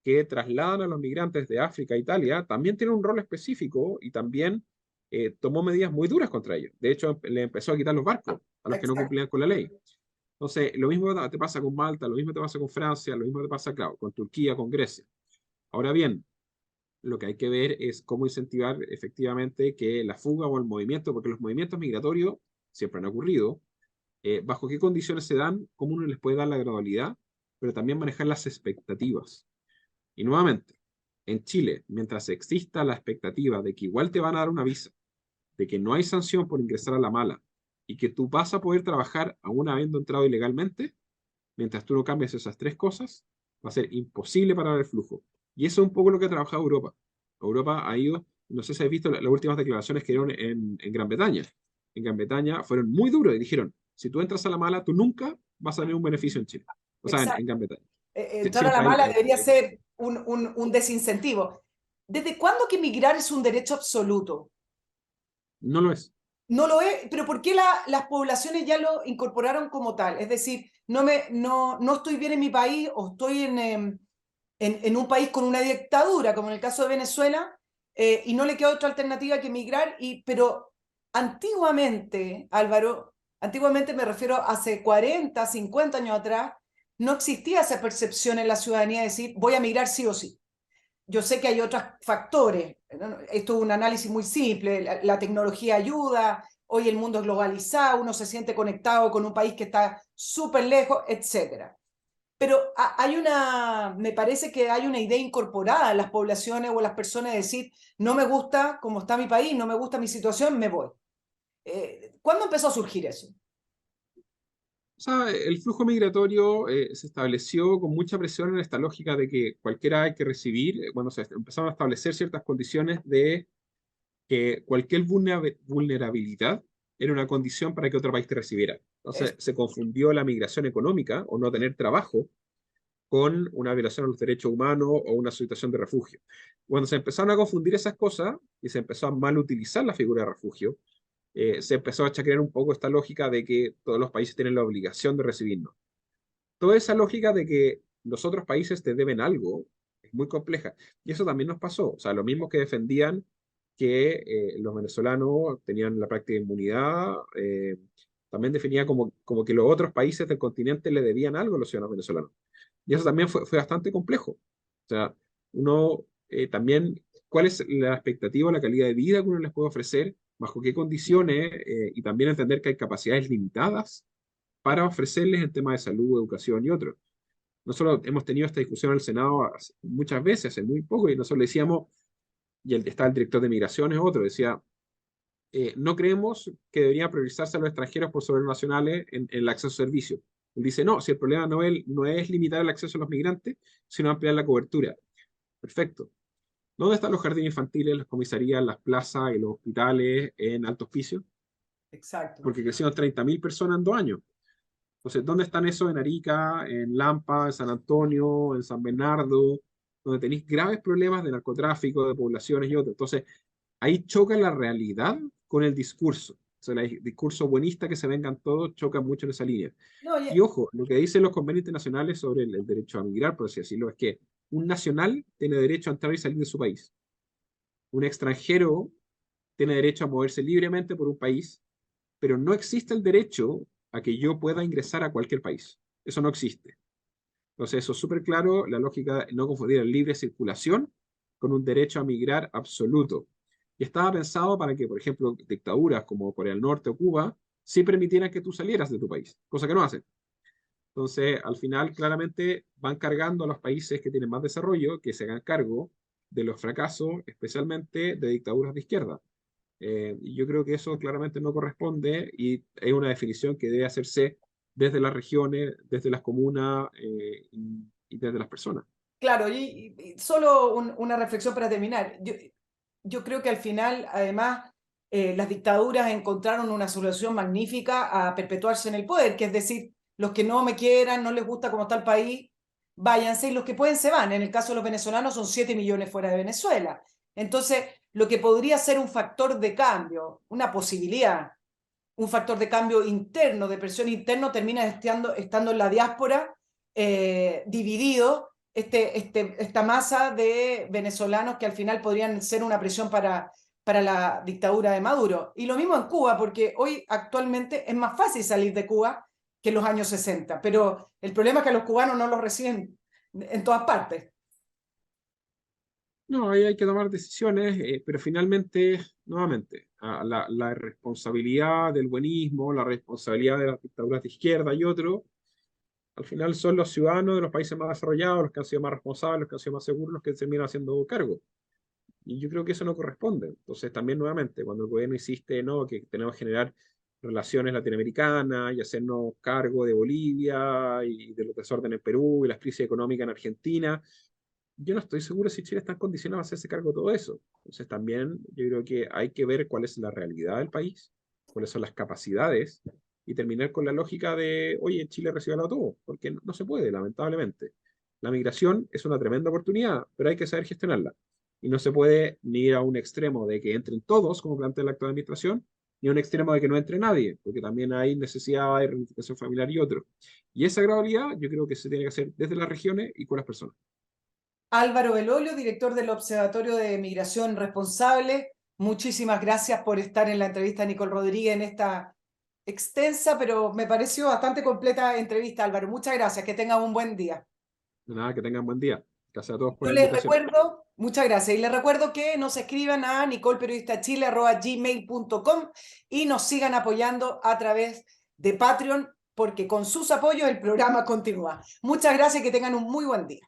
que trasladan a los migrantes de África a Italia también tiene un rol específico y también tomó medidas muy duras contra ellos? De hecho, le empezó a quitar los barcos a los que no Exacto. cumplían con la ley. Entonces, lo mismo te pasa con Malta, lo mismo te pasa con Francia, lo mismo te pasa, claro, con Turquía, con Grecia. Ahora bien, lo que hay que ver es cómo incentivar efectivamente que la fuga o el movimiento, porque los movimientos migratorios siempre han ocurrido, bajo qué condiciones se dan, cómo uno les puede dar la gradualidad, pero también manejar las expectativas. Y nuevamente, en Chile, mientras exista la expectativa de que igual te van a dar una visa, de que no hay sanción por ingresar a la mala y que tú vas a poder trabajar aún habiendo entrado ilegalmente, mientras tú no cambies esas tres cosas, va a ser imposible parar el flujo. Y eso es un poco lo que ha trabajado Europa. Europa ha ido, no sé si has visto las últimas declaraciones que dieron en Gran Bretaña. En Gran Bretaña fueron muy duros y dijeron, si tú entras a la mala, tú nunca vas a tener un beneficio en Chile. O sea, en Exacto. Gran Bretaña. Entrar a la Siempre mala debería ser un desincentivo. ¿Desde cuándo que migrar es un derecho absoluto? no lo es. No lo es, pero ¿por qué las poblaciones ya lo incorporaron como tal? Es decir, no estoy bien en mi país o estoy en un país con una dictadura, como en el caso de Venezuela, y no le queda otra alternativa que emigrar, pero antiguamente, Álvaro, antiguamente me refiero a hace 40, 50 años atrás, no existía esa percepción en la ciudadanía de decir, voy a migrar sí o sí. Yo sé que hay otros factores, ¿no? Esto es un análisis muy simple, la tecnología ayuda, hoy el mundo es globalizado, uno se siente conectado con un país que está súper lejos, etcétera. Pero me parece que hay una idea incorporada en las poblaciones o en las personas de decir, no me gusta cómo está mi país, no me gusta mi situación, me voy. ¿Cuándo empezó a surgir eso? O sea, el flujo migratorio se estableció con mucha presión en esta lógica de que cualquiera hay que recibir, cuando se empezaron a establecer ciertas condiciones de que cualquier vulnerabilidad era una condición para que otro país te recibiera. Es, Entonces se confundió la migración económica o no tener trabajo con una violación a los derechos humanos o una situación de refugio. Cuando se empezaron a confundir esas cosas y se empezó a mal utilizar la figura de refugio, se empezó a chacrear un poco esta lógica de que todos los países tienen la obligación de recibirnos. Toda esa lógica de que los otros países te deben algo es muy compleja. Y eso también nos pasó. O sea, los mismos que defendían que los venezolanos tenían la práctica de inmunidad, también definía como que los otros países del continente le debían algo a los ciudadanos venezolanos. Y eso también fue bastante complejo. O sea, uno también, ¿cuál es la expectativa, la calidad de vida que uno les puede ofrecer? ¿Bajo qué condiciones? Y también entender que hay capacidades limitadas para ofrecerles en temas de salud, educación y otros. Nosotros hemos tenido esta discusión en el Senado muchas veces, hace muy poco, y nosotros le decíamos, y está el director de migraciones, otro, decía, no creemos que deberían priorizarse a los extranjeros por sobre los nacionales en el acceso a servicios. Él dice, no, si el problema no es limitar el acceso a los migrantes, sino ampliar la cobertura. Perfecto. ¿Dónde están los jardines infantiles, las comisarías, las plazas y los hospitales en Alto Hospicio? exacto. Porque crecieron 30.000 personas en 2 años. Entonces, ¿dónde están esos en Arica, en Lampa, en San Antonio, en San Bernardo, donde tenéis graves problemas de narcotráfico, de poblaciones y otros? Entonces, ahí choca la realidad con el discurso. O sea, el discurso buenista que se vengan todos choca mucho en esa línea. No, Y ojo, lo que dicen los convenios internacionales sobre el derecho a migrar, por así decirlo, es que un nacional tiene derecho a entrar y salir de su país. Un extranjero tiene derecho a moverse libremente por un país, pero no existe el derecho a que yo pueda ingresar a cualquier país. Eso no existe. Entonces, eso es súper claro, la lógica de no confundir la libre circulación con un derecho a migrar absoluto. Y estaba pensado para que, por ejemplo, dictaduras como Corea del Norte o Cuba sí permitieran que tú salieras de tu país, cosa que no hacen. Entonces, al final, claramente van cargando a los países que tienen más desarrollo que se hagan cargo de los fracasos, especialmente de dictaduras de izquierda. Y yo creo que eso claramente no corresponde y es una definición que debe hacerse desde las regiones, desde las comunas y desde las personas. Claro, y solo una reflexión para terminar. Yo creo que al final, además, las dictaduras encontraron una solución magnífica a perpetuarse en el poder, que es decir, los que no me quieran, no les gusta cómo está el país, váyanse, y los que pueden se van. En el caso de los venezolanos son 7 millones fuera de Venezuela. Entonces, lo que podría ser un factor de cambio, una posibilidad, un factor de cambio interno, de presión interno, termina estando en la diáspora dividido esta masa de venezolanos que al final podrían ser una presión para la dictadura de Maduro. Y lo mismo en Cuba, porque hoy actualmente es más fácil salir de Cuba que en los años 60, pero el problema es que a los cubanos no los reciben en todas partes. No, ahí hay que tomar decisiones, pero finalmente, nuevamente, la responsabilidad del buenismo, la responsabilidad de las dictaduras de izquierda y otros, al final son los ciudadanos de los países más desarrollados, los que han sido más responsables, los que han sido más seguros, los que terminan haciendo cargo. Y yo creo que eso no corresponde. Entonces, también nuevamente, cuando el gobierno insiste, ¿no?, que tenemos que generar relaciones latinoamericanas y hacernos cargo de Bolivia y de los desórdenes en Perú y las crisis económicas en Argentina, yo no estoy seguro si Chile está en condiciones de hacerse cargo de todo eso. Entonces, también yo creo que hay que ver cuál es la realidad del país, cuáles son las capacidades y terminar con la lógica de, oye, Chile recibe todo, porque no se puede, lamentablemente. La migración es una tremenda oportunidad, pero hay que saber gestionarla. Y no se puede ni ir a un extremo de que entren todos, como plantea el acto de administración, ni a un extremo de que no entre nadie, porque también hay necesidad de reunificación familiar y otro. Y esa gradualidad yo creo que se tiene que hacer desde las regiones y con las personas. Álvaro Belolio, director del Observatorio de Migración Responsable, muchísimas gracias por estar en la entrevista a Nicole Rodríguez en esta extensa, pero me pareció bastante completa entrevista, Álvaro. Muchas gracias, que tengan un buen día. De nada, que tengan buen día. Gracias a todos por Yo la les invitación. recuerdo, muchas gracias, y les recuerdo que nos escriban a nicolperiodistachile@gmail.com y nos sigan apoyando a través de Patreon, porque con sus apoyos el programa continúa. Muchas gracias y que tengan un muy buen día.